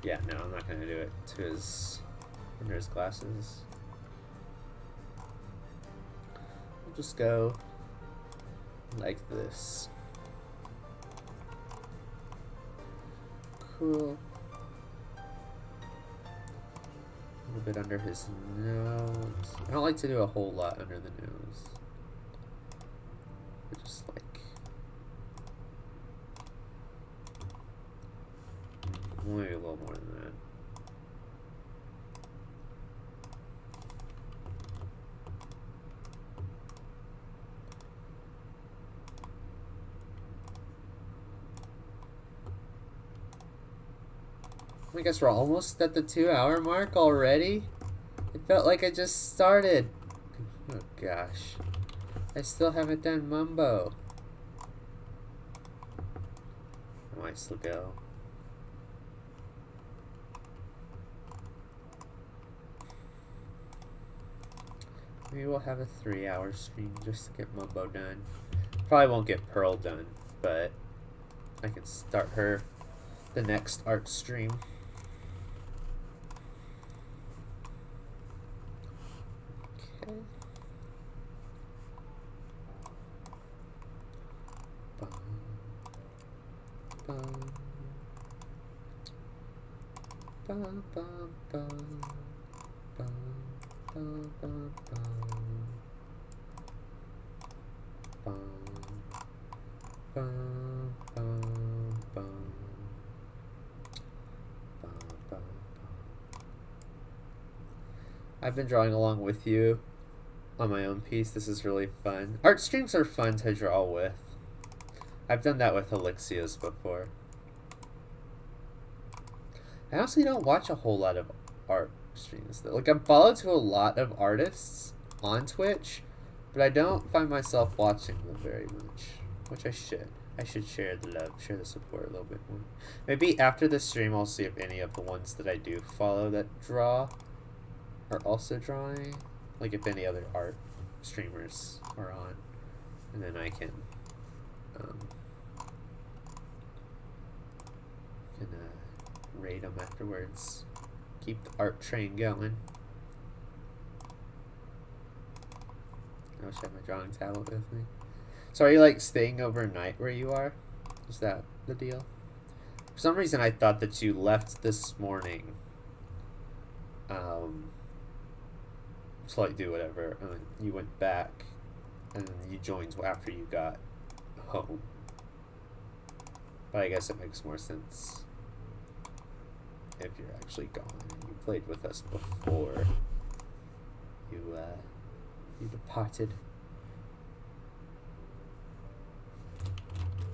[SPEAKER 1] Yeah, no, I'm not going to do it to his, under his glasses. We'll just go like this. Cool. A little bit under his nose. I don't like to do a whole lot under the nose. Just like maybe a little more than that. I guess we're almost at the 2-hour mark already. It felt like I just started. Oh gosh. I still haven't done Mumbo. I might still go. Maybe we'll have a 3-hour stream just to get Mumbo done. Probably won't get Pearl done, but I can start her the next art stream. Okay. I've been drawing along with you on my own piece. This is really fun. Art streams are fun to draw with. I've done that with 𝗦𝗢𝗖𝗜𝗔𝗟𝗦 before. I honestly don't watch a whole lot of art streams. Like, I'm followed to a lot of artists on Twitch, but I don't find myself watching them very much, which I should. I should share the love, share the support a little bit more. Maybe after the stream I'll see if any of the ones that I do follow that draw are also drawing. Like if any other art streamers are on. And then I can raid them afterwards. Keep the art train going. I wish I had my drawing tablet with me. So are you like staying overnight where you are? Is that the deal? For some reason I thought that you left this morning to like do whatever, and then you went back and then you joined after you got home. But I guess it makes more sense if you're actually gone and you played with us before you departed.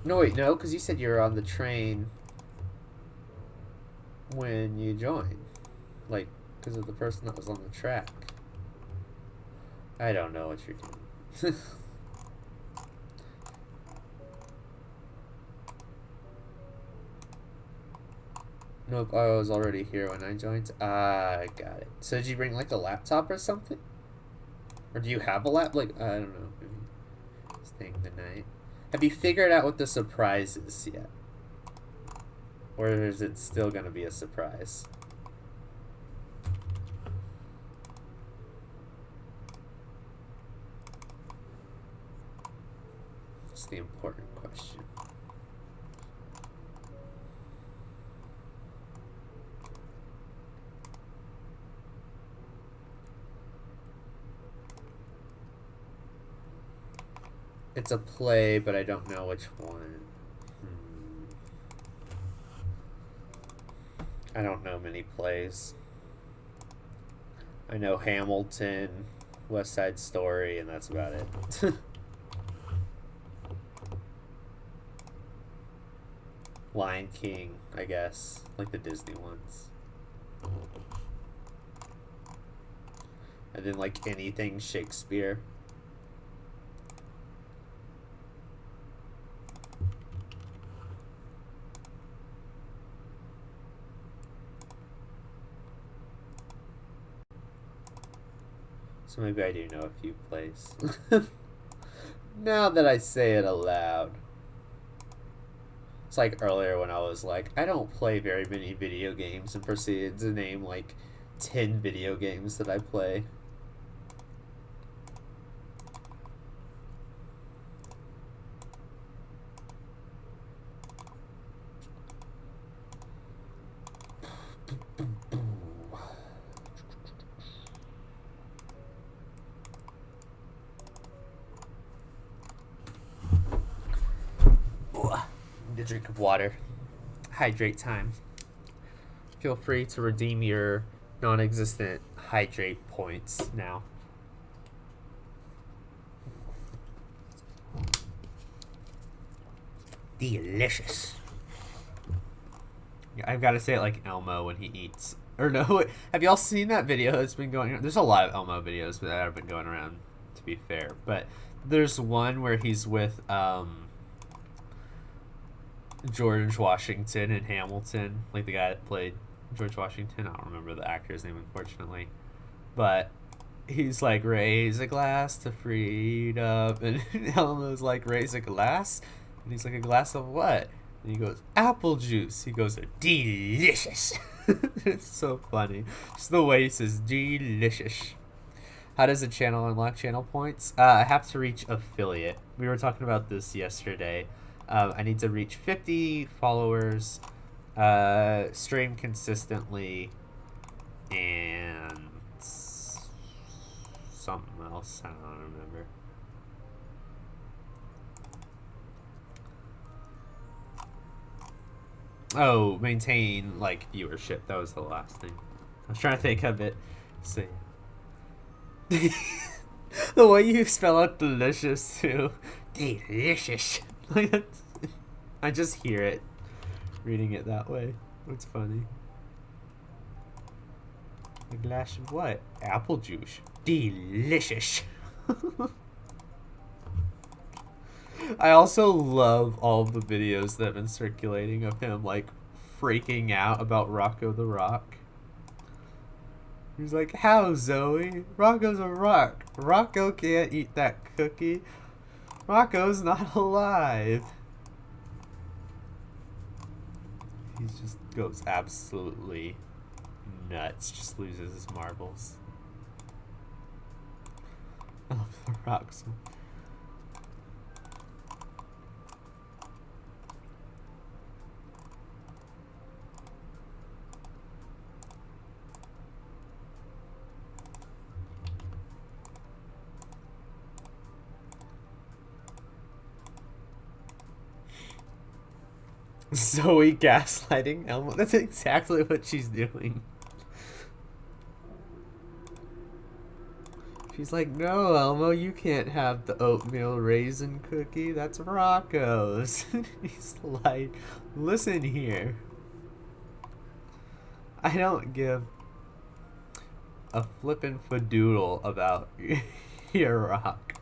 [SPEAKER 1] No, wait, no, because you said you were on the train when you joined. Like, because of the person that was on the track. I don't know what you're doing. Nope, I was already here when I joined. I got it. So did you bring like a laptop or something? Or do you have a lap? Like, I don't know. Maybe staying the night. Have you figured out what the surprise is yet? Or is it still going to be a surprise? That's the important question. It's a play, but I don't know which one. I don't know many plays. I know Hamilton, West Side Story, and that's about it. Lion King, I guess, like the Disney ones. And then like anything Shakespeare. So maybe I do know a few plays. Now that I say it aloud. It's like earlier when I was like, I don't play very many video games, and proceeded to name like 10 video games that I play. a drink of water. Hydrate time. Feel free to redeem your non-existent hydrate points now. Delicious. I've got to say it like Elmo when he eats. Or no, have y'all seen that video that's been going on? There's a lot of Elmo videos that have been going around, to be fair. But there's one where he's with George Washington in Hamilton. Like the guy that played George Washington. I don't remember the actor's name, unfortunately. But he's like, raise a glass to freedom. And Elmo's like, raise a glass? And he's like, a glass of what? And he goes, apple juice. He goes, delicious. It's so funny. Just the way he says, delicious. How does a channel unlock channel points? I have to reach affiliate. We were talking about this yesterday. I need to reach 50 followers, stream consistently, and something else. I don't remember. Oh, maintain, like, viewership. That was the last thing. I was trying to think of it. See. The way you spell out delicious, too. Delicious. Like, I just hear it. Reading it that way. It's funny. A glass of what? Apple juice. Delicious. I also love all the videos that have been circulating of him, like, freaking out about Rocco the Rock. He's like, how, Zoe? Rocco's a rock. Rocco can't eat that cookie. Rocco's not alive. He just goes absolutely nuts. Just loses his marbles. Oh, the Rock's... Zoe gaslighting Elmo. That's exactly what she's doing. She's like, no, Elmo, you can't have the oatmeal raisin cookie. That's Rocco's. He's like, listen here. I don't give a flippin' fadoodle about your rock.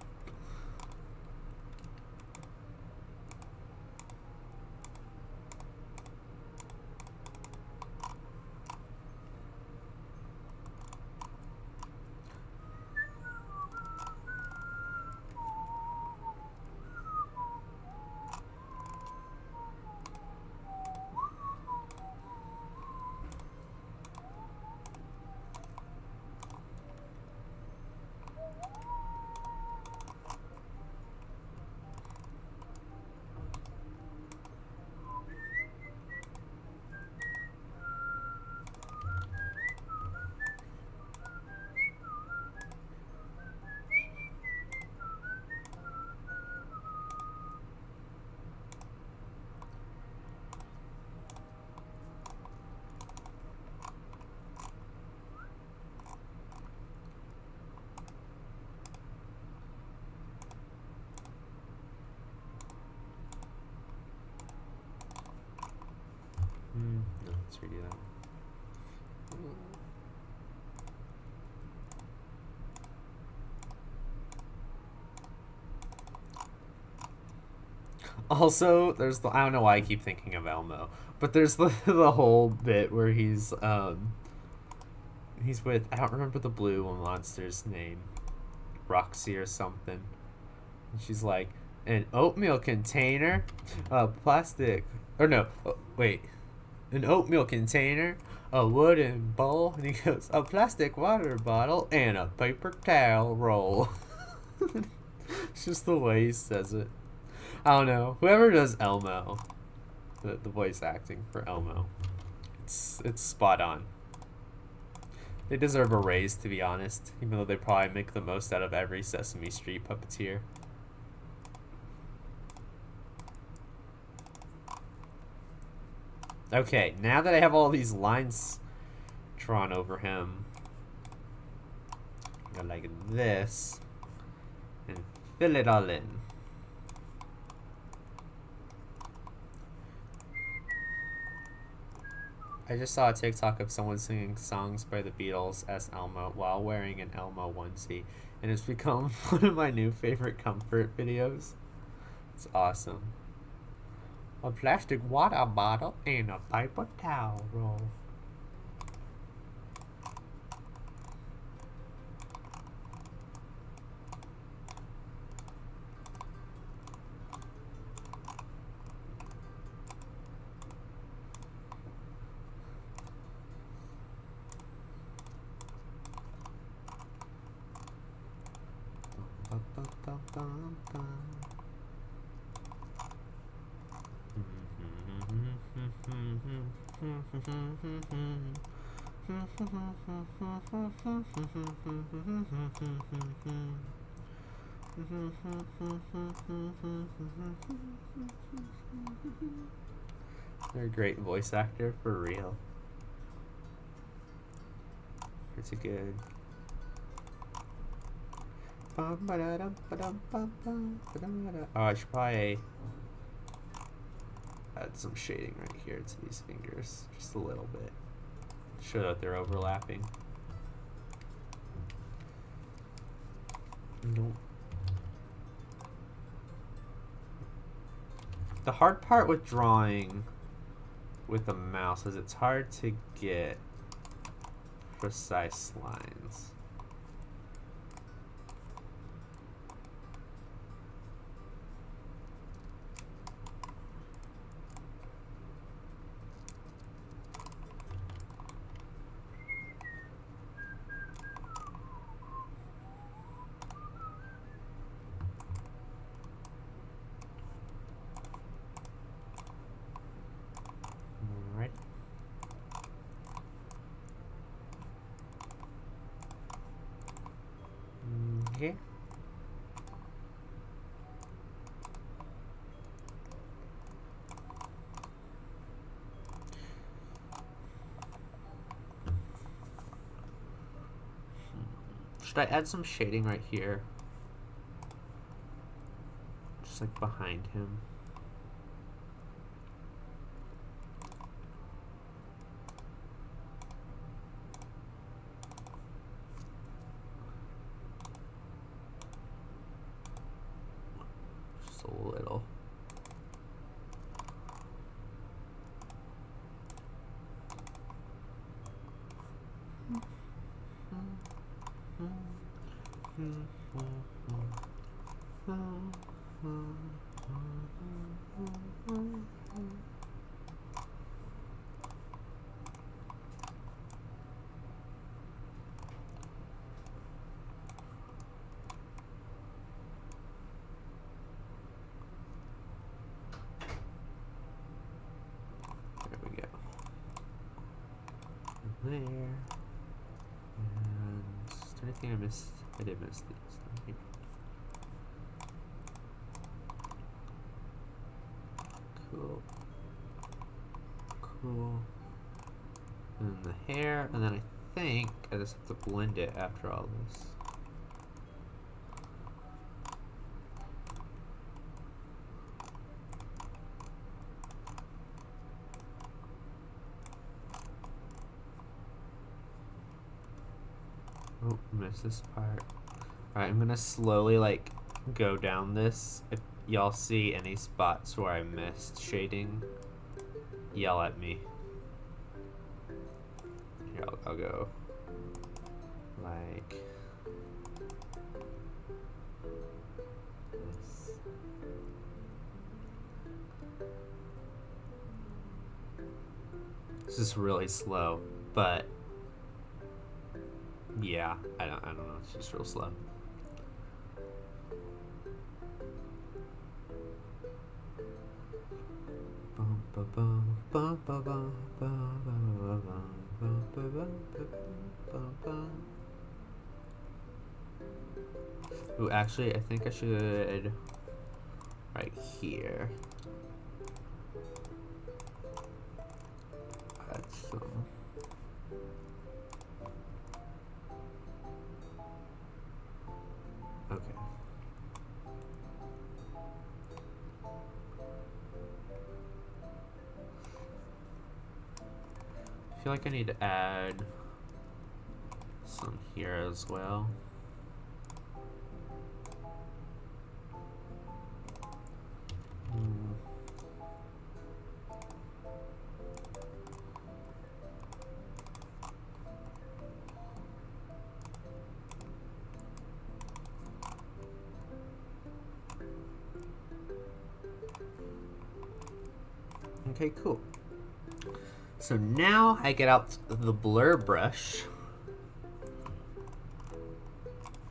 [SPEAKER 1] No, let's redo that. Also, there's the, I don't know why I keep thinking of Elmo, but there's the whole bit where he's with, I don't remember the blue monster's name, Roxy or something, and she's like, an oatmeal container, plastic, or no, oh, wait, an oatmeal container, a wooden bowl, and he goes, a plastic water bottle, and a paper towel roll. It's just the way he says it. I don't know. Whoever does Elmo, the voice acting for Elmo, it's spot on. They deserve a raise, to be honest, even though they probably make the most out of every Sesame Street puppeteer. Okay, now that I have all these lines drawn over him, I go like this and fill it all in. I just saw a TikTok of someone singing songs by the Beatles as Elmo while wearing an Elmo onesie, and it's become one of my new favorite comfort videos. It's awesome. A plastic water bottle and a paper towel roll. They're a great voice actor for real. Pretty good. Oh, I should probably add some shading right here to these fingers, just a little bit. Show that they're overlapping. Nope. The hard part with drawing with the mouse is it's hard to get precise lines. Okay. Should I add some shading right here? Just like behind him. Just a little. There we go. There. And is there anything I missed? I did miss these. Okay. Cool. Cool. And then the hair, and then I think I just have to blend it after all this. Oh, missed this part. Alright, I'm gonna slowly like go down this. If y'all see any spots where I missed shading, yell at me. Here, I'll go like this. This is really slow, but yeah, I don't know, it's just real slow. Ooh, actually, I think I should right here. I feel like I need to add some here as well. Okay, cool. So now I get out the blur brush,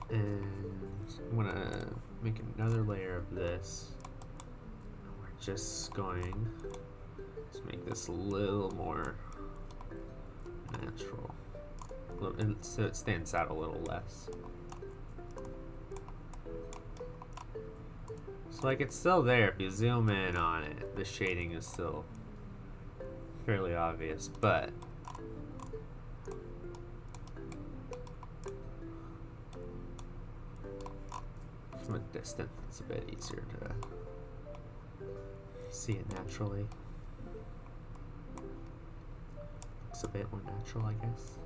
[SPEAKER 1] and I'm gonna make another layer of this. We're just going to make this a little more natural, so it stands out a little less. So like it's still there. If you zoom in on it, the shading is still fairly obvious, but from a distance it's a bit easier to see it naturally. Looks a bit more natural, I guess.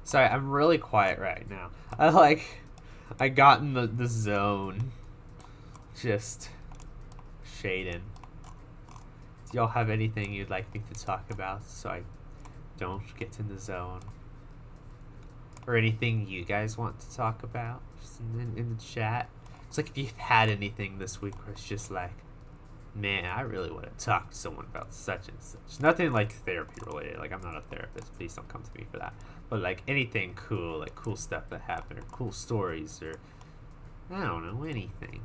[SPEAKER 1] Sorry, I'm really quiet right now. I got in the zone. Just shading. Do y'all have anything you'd like me to talk about so I don't get in the zone? Or anything you guys want to talk about? Just in the chat. It's like if you've had anything this week where it's just like, man, I really want to talk to someone about such and such. Nothing like therapy related. Like, I'm not a therapist. Please don't come to me for that. But like anything cool, like cool stuff that happened, or cool stories, or I don't know, anything.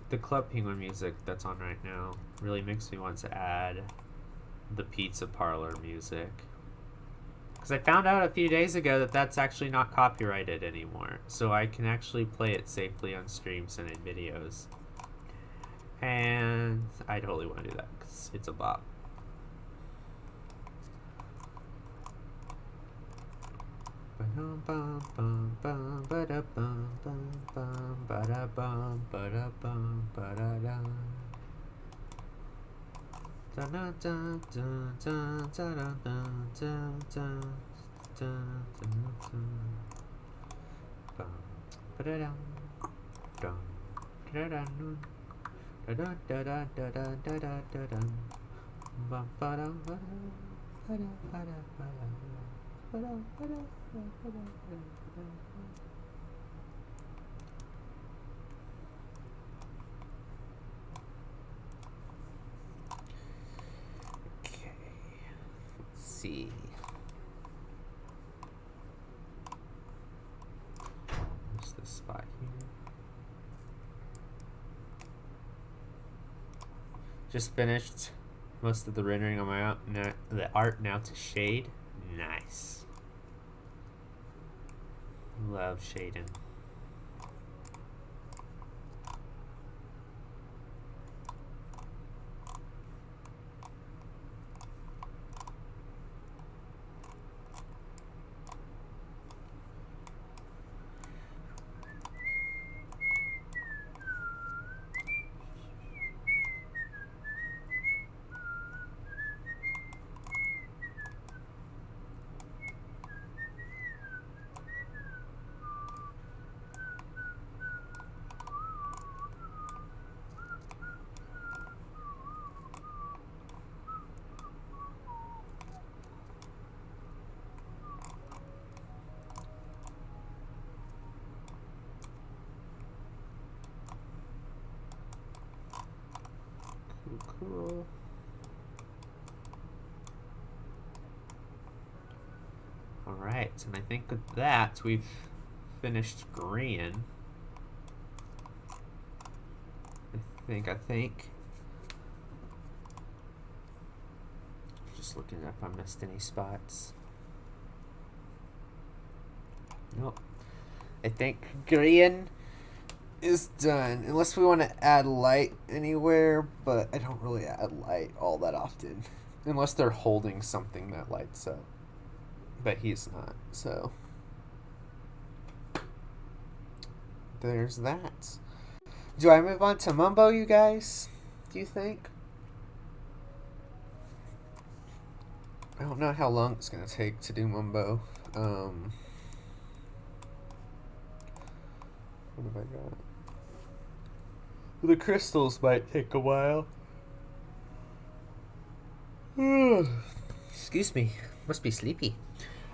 [SPEAKER 1] The Club Penguin music that's on right now really makes me want to add the pizza parlor music, because I found out a few days ago that that's actually not copyrighted anymore, so I can actually play it safely on streams and in videos, and I totally want to do that because it's a bop. See. Where's this spot here? Just finished most of the rendering on my the art, now to shade. Nice. Love shading. Alright, and I think with that, we've finished green. I think. Just looking if I missed any spots. Nope. I think green is done. Unless we want to add light anywhere, but I don't really add light all that often. Unless they're holding something that lights up. But he's not, so. There's that. Do I move on to 𝗦𝗢𝗖𝗓, you guys? Do you think? I don't know how long it's going to take to do 𝗦𝗢𝗧. What have I got? The crystals might take a while. Excuse me. Must be sleepy.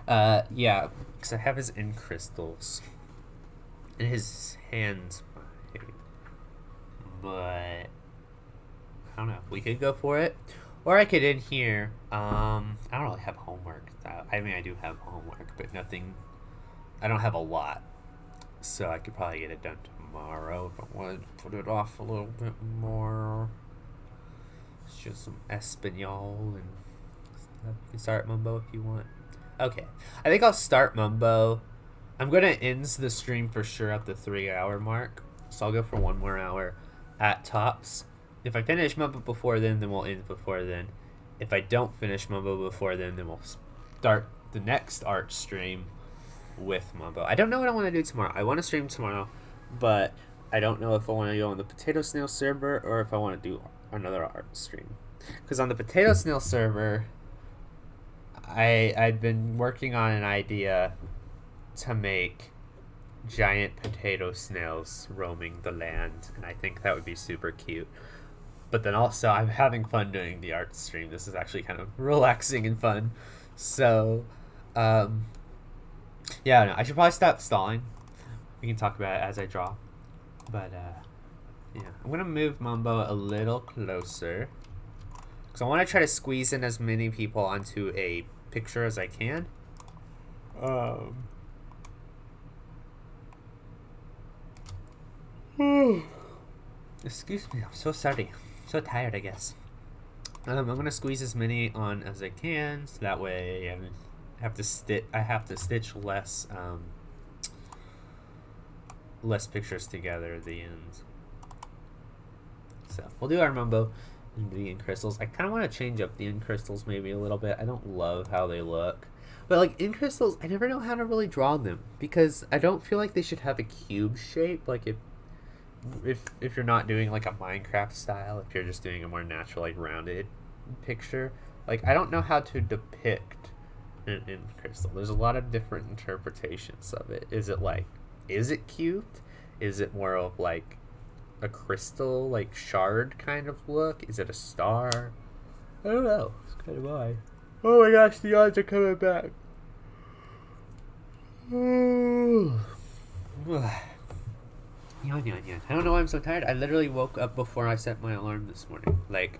[SPEAKER 1] Yeah, because I have his in crystals. In his hands. But I don't know. We could go for it. Or I could in here. I don't really have homework. I mean, I do have homework, but nothing. I don't have a lot. So I could probably get it done tomorrow if I wanted to put it off a little bit more. It's just some 𝗦𝗦𝗖𝗓 and stuff. You can start 𝗦𝗢𝗧 if you want. Okay. I think I'll start 𝗦𝗢𝗧. I'm going to end the stream for sure at the 3-hour mark. So I'll go for 1 more hour at tops. If I finish 𝗦𝗢𝗧 before then we'll end before then. If I don't finish 𝗦𝗢𝗧 before then we'll start the next art stream with 𝗦𝗢𝗧. I don't know what I want to do tomorrow. I want to stream tomorrow, but I don't know if I want to go on the Potato Snail server or if I want to do another art stream. Because on the Potato Snail server, I've been working on an idea to make giant potato snails roaming the land, and I think that would be super cute. But then also, I'm having fun doing the art stream. This is actually kind of relaxing and fun. So, yeah, no, I should probably stop stalling. We can talk about it as I draw. But, yeah. I'm going to move 𝗦𝗢𝗧 a little closer. Because I want to try to squeeze in as many people onto a picture as I can. Excuse me, I'm so sorry. So tired, I guess. I'm going to squeeze as many on as I can, so that way I have to stitch less less pictures together at the end. So we'll do our 𝗦𝗢𝗧 and the in crystals. I kind of want to change up the in crystals maybe a little bit. I don't love how they look, but like in crystals, I never know how to really draw them because I don't feel like they should have a cube shape. Like if you're not doing like a Minecraft style, if you're just doing a more natural, like rounded picture, like I don't know how to depict an in crystal. There's a lot of different interpretations of it. Is it cubed? Is it more of like a crystal, like shard kind of look? Is it a star? I don't know. It's kind of odd. Oh my gosh, the odds are coming back. Yawn. I don't know why I'm so tired. I literally woke up before I set my alarm this morning. Like,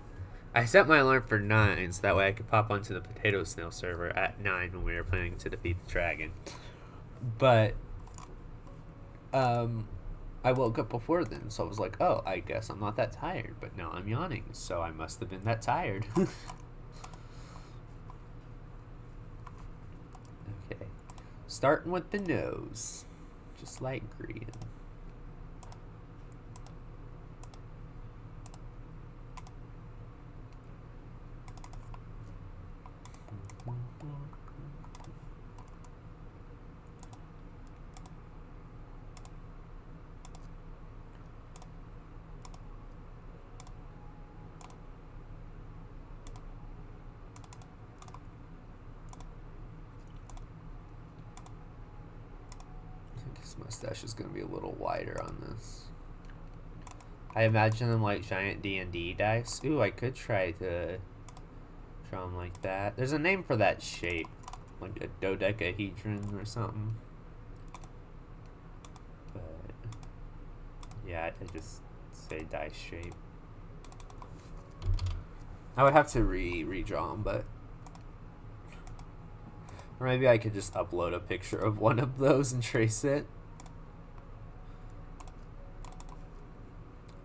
[SPEAKER 1] I set my alarm for 9, so that way I could pop onto the Potato Snail server at 9 when we were planning to defeat the dragon. But, I woke up before then, so I was like, oh, I guess I'm not that tired. But now I'm yawning, so I must have been that tired. Okay. Starting with the nose. Just light green. Mustache is going to be a little wider on this. I imagine them like giant D&D dice. Ooh, I could try to draw them like that. There's a name for that shape, like a dodecahedron or something. But yeah, I just say dice shape. I would have to redraw them, but Or maybe I could just upload a picture of one of those and trace it.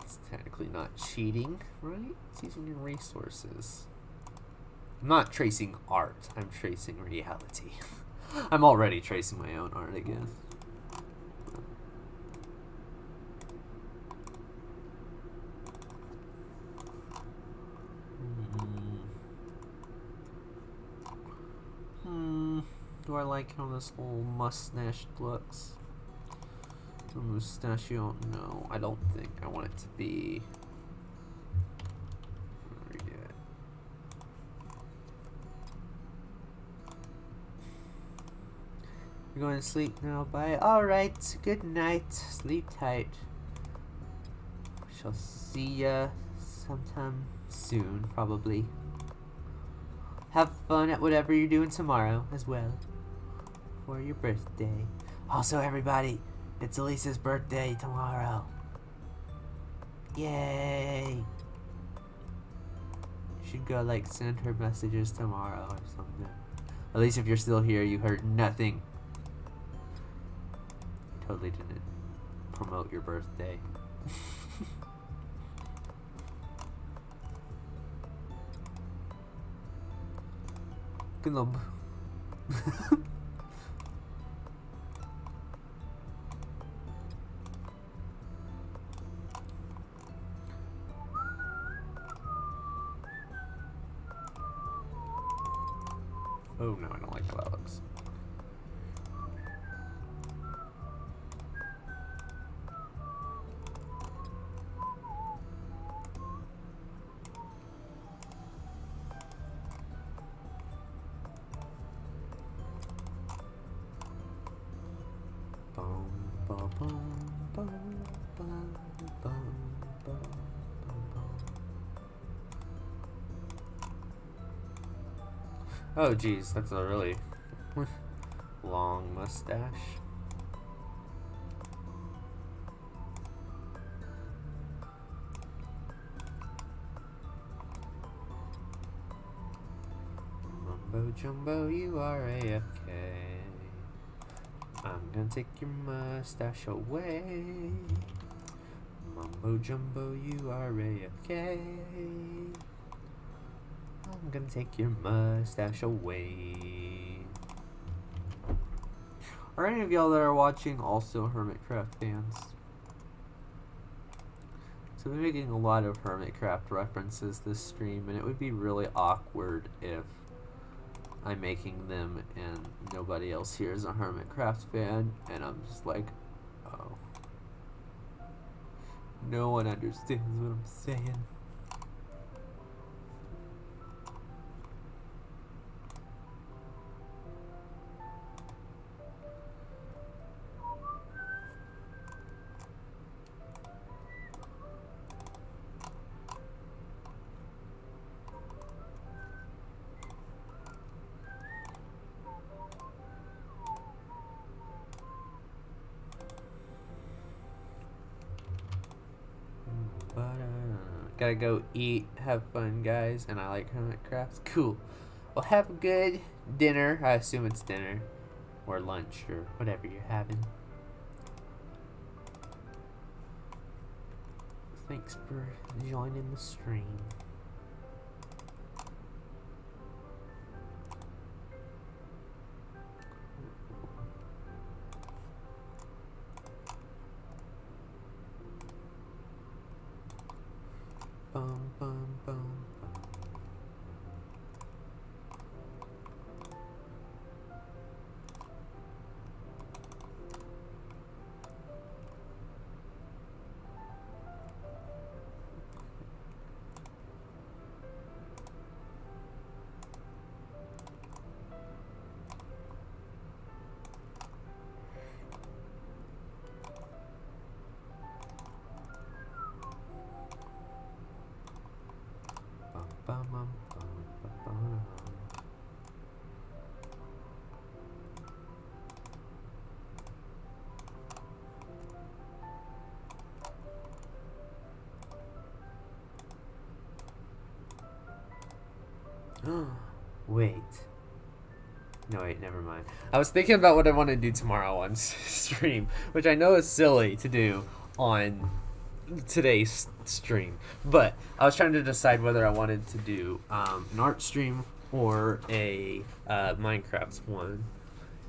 [SPEAKER 1] It's technically not cheating, right? It's using your resources. I'm not tracing art, I'm tracing reality. I'm already tracing my own art, I guess. Do I like how this whole mustache looks? The mustachio? No, I don't think I want it to be. Redo it. You're going to sleep now, bye. Alright, good night. Sleep tight. We shall see ya sometime soon, probably. Have fun at whatever you're doing tomorrow as well. For your birthday. Also, everybody, it's Elisa's birthday tomorrow. Yay! You should go, like, send her messages tomorrow or something. At least if you're still here, you heard nothing. Totally didn't promote your birthday. Glub. Oh no, I don't like how that looks. Oh geez, that's a really long mustache. Mumbo jumbo, you are AFK. I'm gonna take your mustache away. Mumbo jumbo, you are AFK. I'm gonna take your mustache away. Are any of y'all that are watching also Hermitcraft fans? So we're making a lot of Hermitcraft references this stream, and it would be really awkward if I'm making them and nobody else here is a Hermitcraft fan, and I'm just like, oh. No one understands what I'm saying. Gotta go eat, have fun, guys, and I like Hermitcrafts. Cool. Well, have a good dinner. I assume it's dinner, or lunch, or whatever you're having. Thanks for joining the stream. Bum, bum, bum, bum, bum, bum, bum, bum. Wait. No, wait, never mind. I was thinking about what I want to do tomorrow on stream, which I know is silly to do on today's stream, but I was trying to decide whether I wanted to do an art stream or a Minecraft one,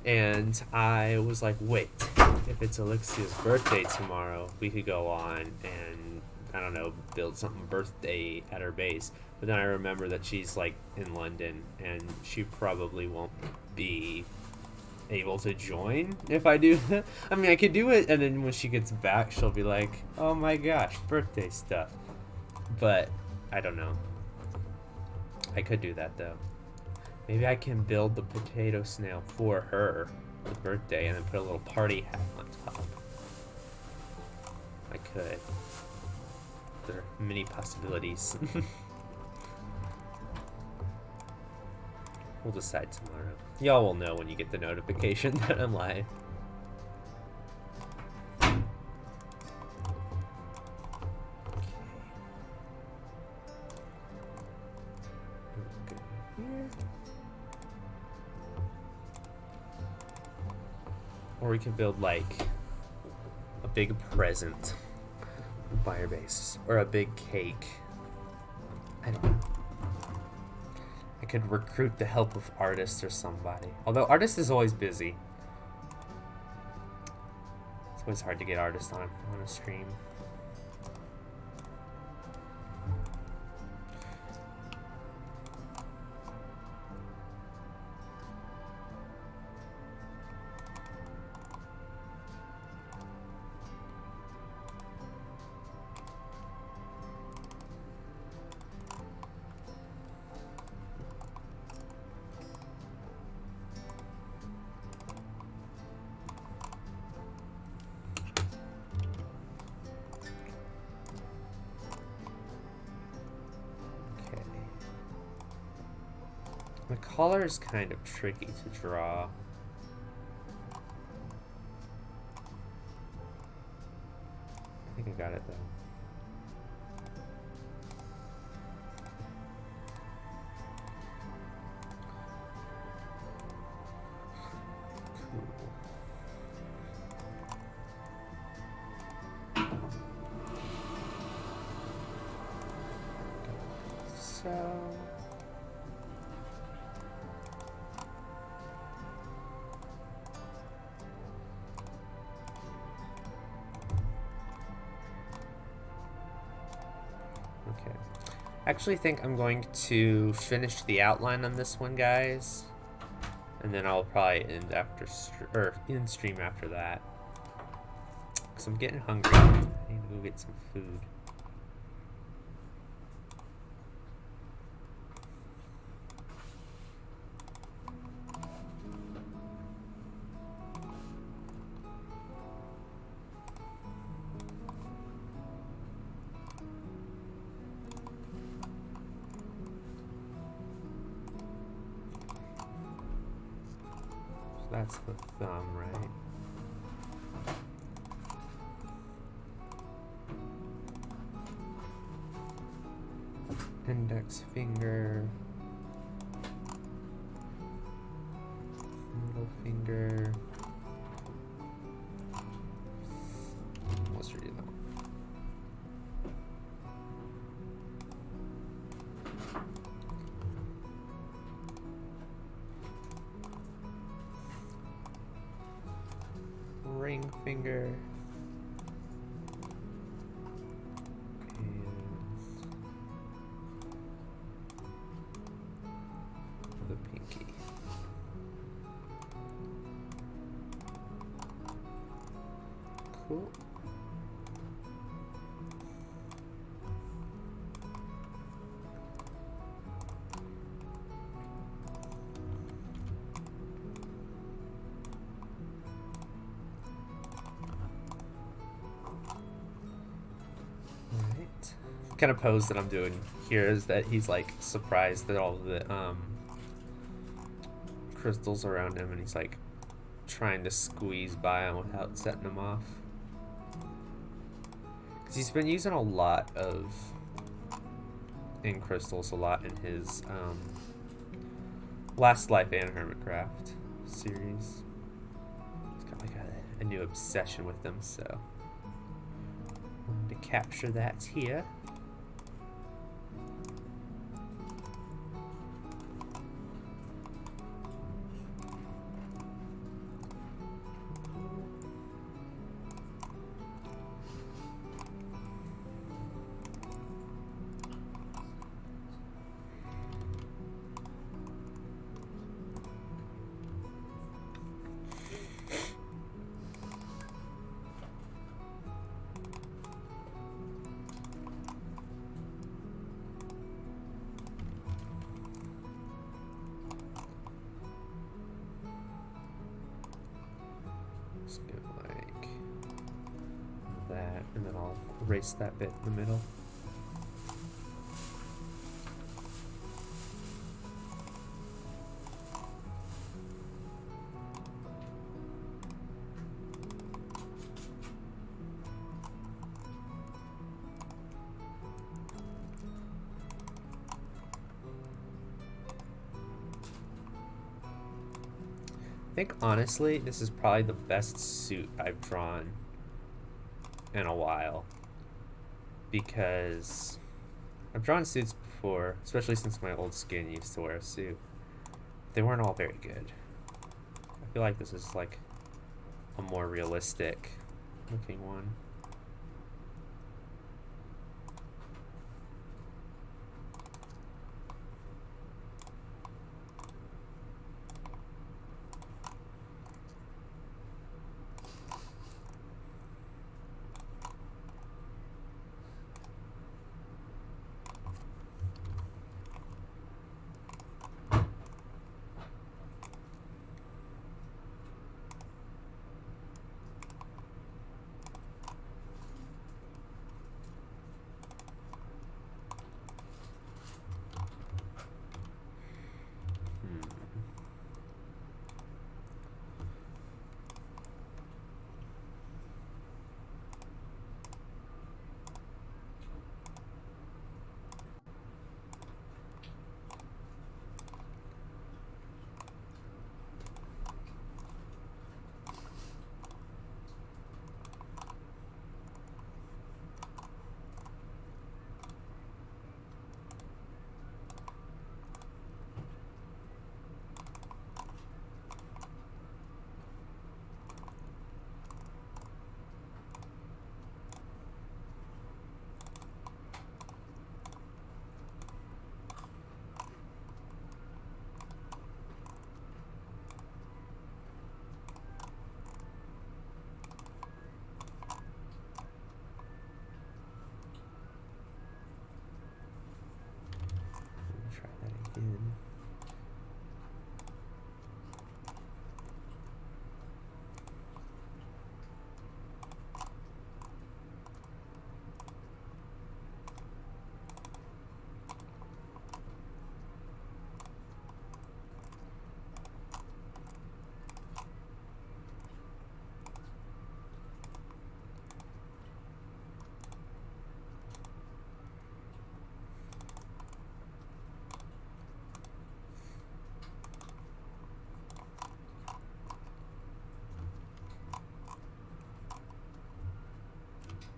[SPEAKER 1] and I was like, wait, if it's Alexia's birthday tomorrow, we could go on and, I don't know, build something birthday at her base. But then I remember that she's like in London and she probably won't be able to join if I do that. I mean, I could do it, and then when she gets back, she'll be like, oh my gosh, birthday stuff. But I don't know. I could do that though. Maybe I can build the potato snail for her for the birthday and then put a little party hat on top. I could. There are many possibilities. We'll decide tomorrow. Y'all will know when you get the notification that I'm live. Or we could build like a big present by our base, or a big cake. I don't know. I could recruit the help of artists or somebody. Although artist is always busy. It's always hard to get artists on a stream. The collar is kind of tricky to draw. I think I got it though. I actually think I'm going to finish the outline on this one, guys, and then I'll probably end end stream after that, because I'm getting hungry. I need to go get some food. That's the thumb, right? Index finger, middle finger. Let's read that one. Ring finger and the pinky. Cool. Kind of pose that I'm doing here is that he's like surprised at all the crystals around him, and he's like trying to squeeze by them without setting them off, because he's been using a lot of crystals a lot in his Last Life and Hermitcraft series. It's got like a new obsession with them, so wanted to capture that here. And then I'll erase that bit in the middle. I think honestly, this is probably the best suit I've drawn in a while, because I've drawn suits before, especially since my old skin used to wear a suit. They weren't all very good. I feel like this is like a more realistic looking one. Try that again.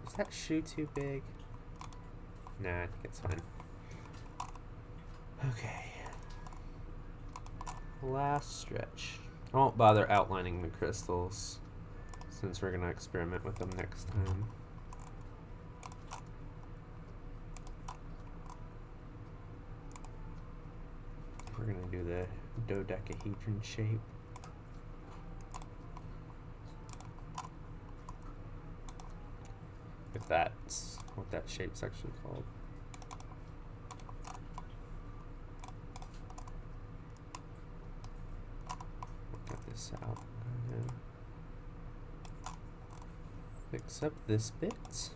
[SPEAKER 1] Is that shoe too big? Nah, I think it's fine. Okay. Last stretch. I won't bother outlining the crystals since we're going to experiment with them next time. We're going to do the dodecahedron shape. If that's what that shape's actually called. Got this out. I'm gonna fix up this bit.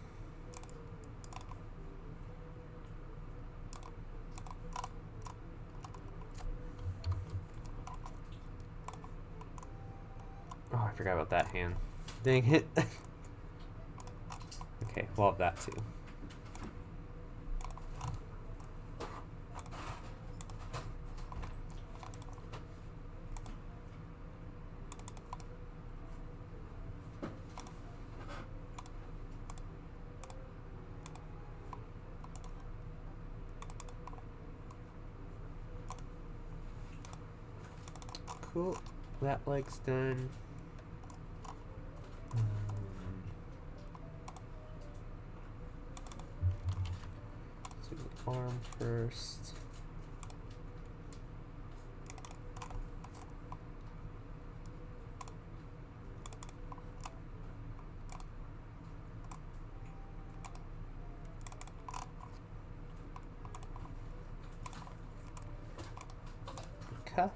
[SPEAKER 1] Oh, I forgot about that hand. Dang it. Okay, we'll have that too. cool. That leg's done. Let's do the arm first. Cuff.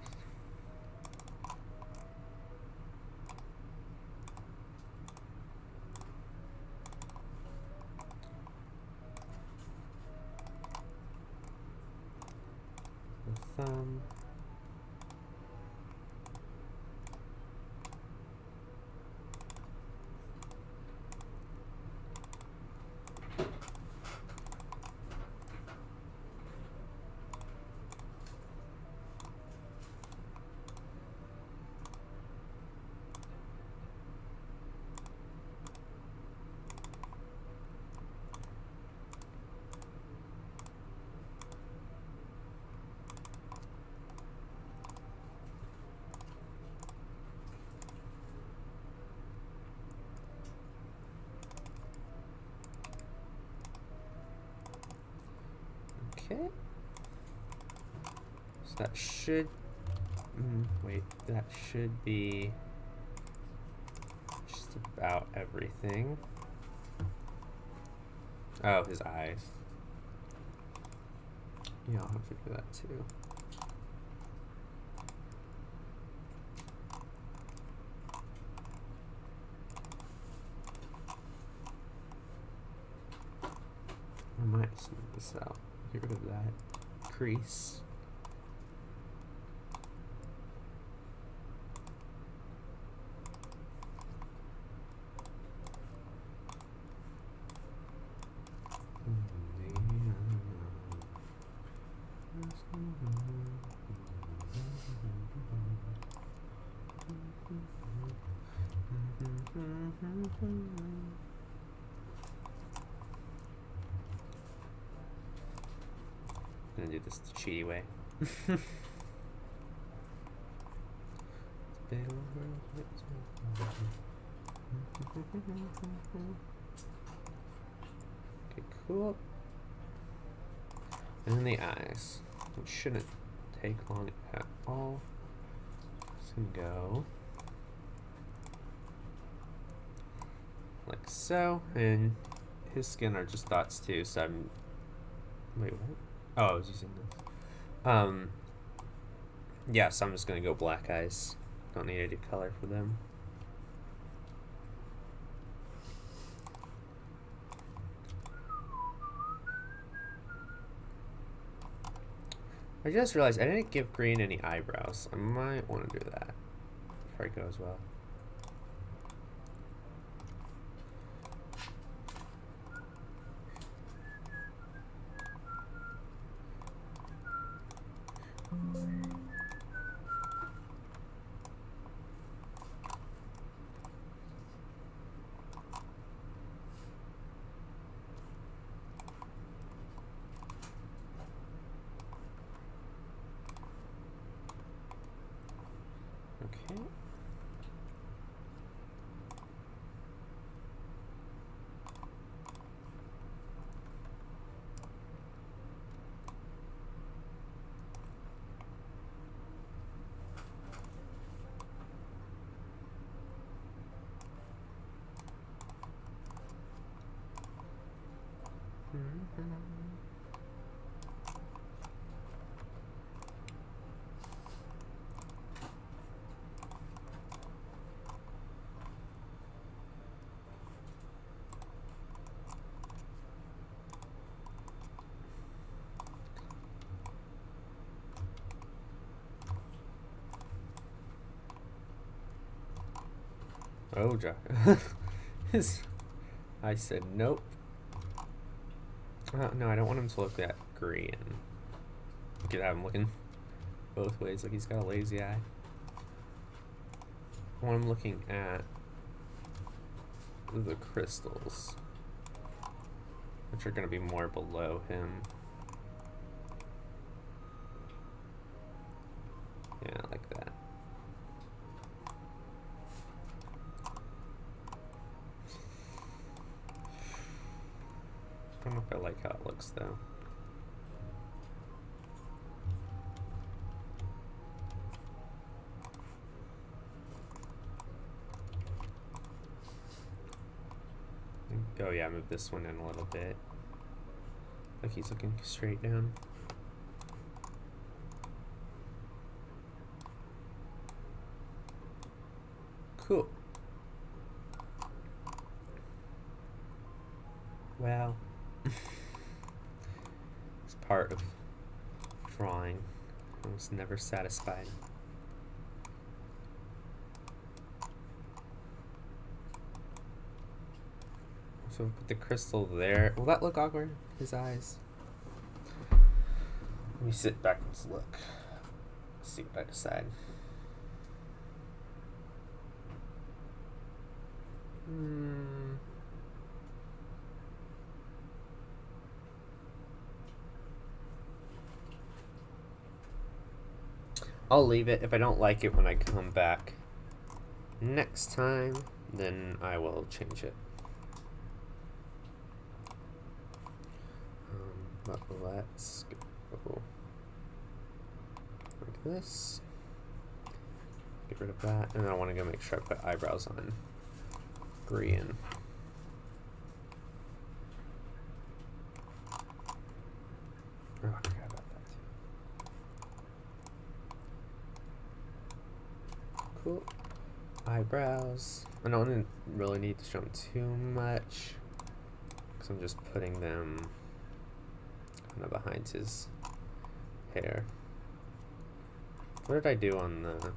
[SPEAKER 1] The thumb. Okay. So that should, wait, that should be just about everything. Oh, his eyes. Yeah, I'll have to do that too. I might smooth this out. Get rid of that crease. I'm gonna do this the cheaty way. Okay, cool. And then the eyes, which shouldn't take long at all. Just gonna go like so, and his skin are just dots too, so I'm, wait, what? Oh, I was using this. Yeah, so I'm just gonna go black eyes. Don't need to do color for them. I just realized I didn't give green any eyebrows. I might want to do that before I go as well. Okay. Oh, I said nope. No, I don't want him to look that green. You could have him looking both ways, like he's got a lazy eye. I want him looking at the crystals, which are going to be more below him. Yeah, like that. I like how it looks though. Oh yeah, move this one in a little bit. Like he's looking straight down. Cool. Wow. It's part of drawing. I was never satisfied. So put the crystal there. Will that look awkward? His eyes. Let me sit back and look. See what I decide. I'll leave it. If I don't like it when I come back next time, then I will change it. But let's go like this. Get rid of that, and then I want to go make sure I put eyebrows on green. Oh, I forgot about that too. Cool. Eyebrows. I don't really need to show them too much because I'm just putting them kind of behind his hair. What did I do on the...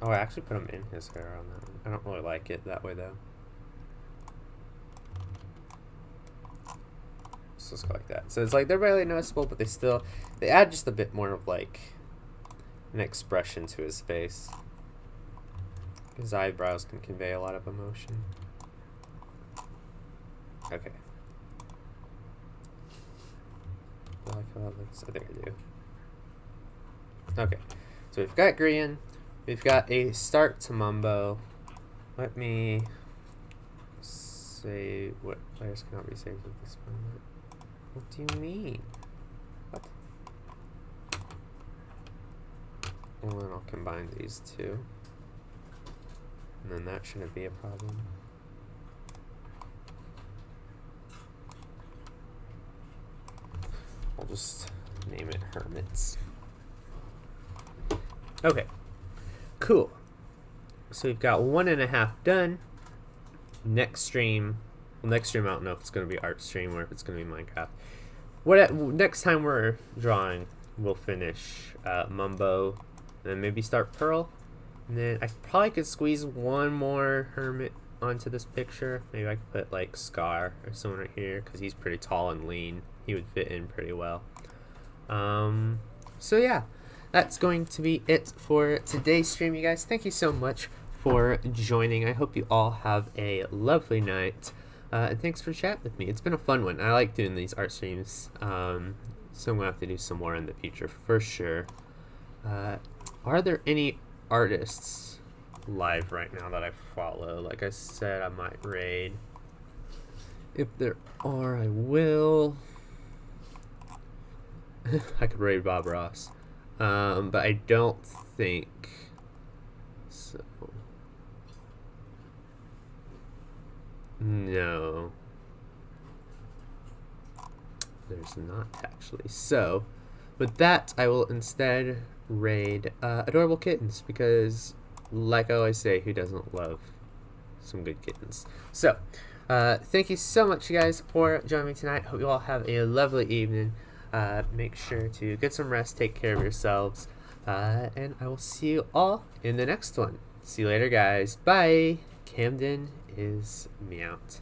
[SPEAKER 1] Oh, I actually put them in his hair on that one. I don't really like it that way though. So let's go like that. So it's like they're barely noticeable, but they add just a bit more of like an expression to his face. His eyebrows can convey a lot of emotion. Okay. I like how that looks. I think I do. Okay. So we've got green. We've got a start to Mumbo. Let me say what players cannot be saved at this moment. What do you mean? What? Well, then I'll combine these two. And then that shouldn't be a problem. I'll just name it Hermits. Okay. Cool. So we've got 1.5 done. Next stream. Well, next stream I don't know if it's going to be art stream or if it's going to be Minecraft. Next time we're drawing, we'll finish Mumbo, and then maybe start Pearl. And then I probably could squeeze one more Hermit onto this picture. Maybe I could put like Scar or someone right here because he's pretty tall and lean. He would fit in pretty well. So yeah, that's going to be it for today's stream, you guys. Thank you so much for joining. I hope you all have a lovely night. And thanks for chatting with me. It's been a fun one. I like doing these art streams. So I'm going to have to do some more in the future for sure. Are there any artists live right now that I follow? Like I said, I might raid. If there are, I will. I could raid Bob Ross. But I don't think so. No. There's not actually. So, with that, I will instead raid Adorable Kittens because, like I always say, who doesn't love some good kittens? So, thank you so much, you guys, for joining me tonight. Hope you all have a lovely evening. Make sure to get some rest, take care of yourselves, and I will see you all in the next one. See you later, guys. Bye. Camden is me out.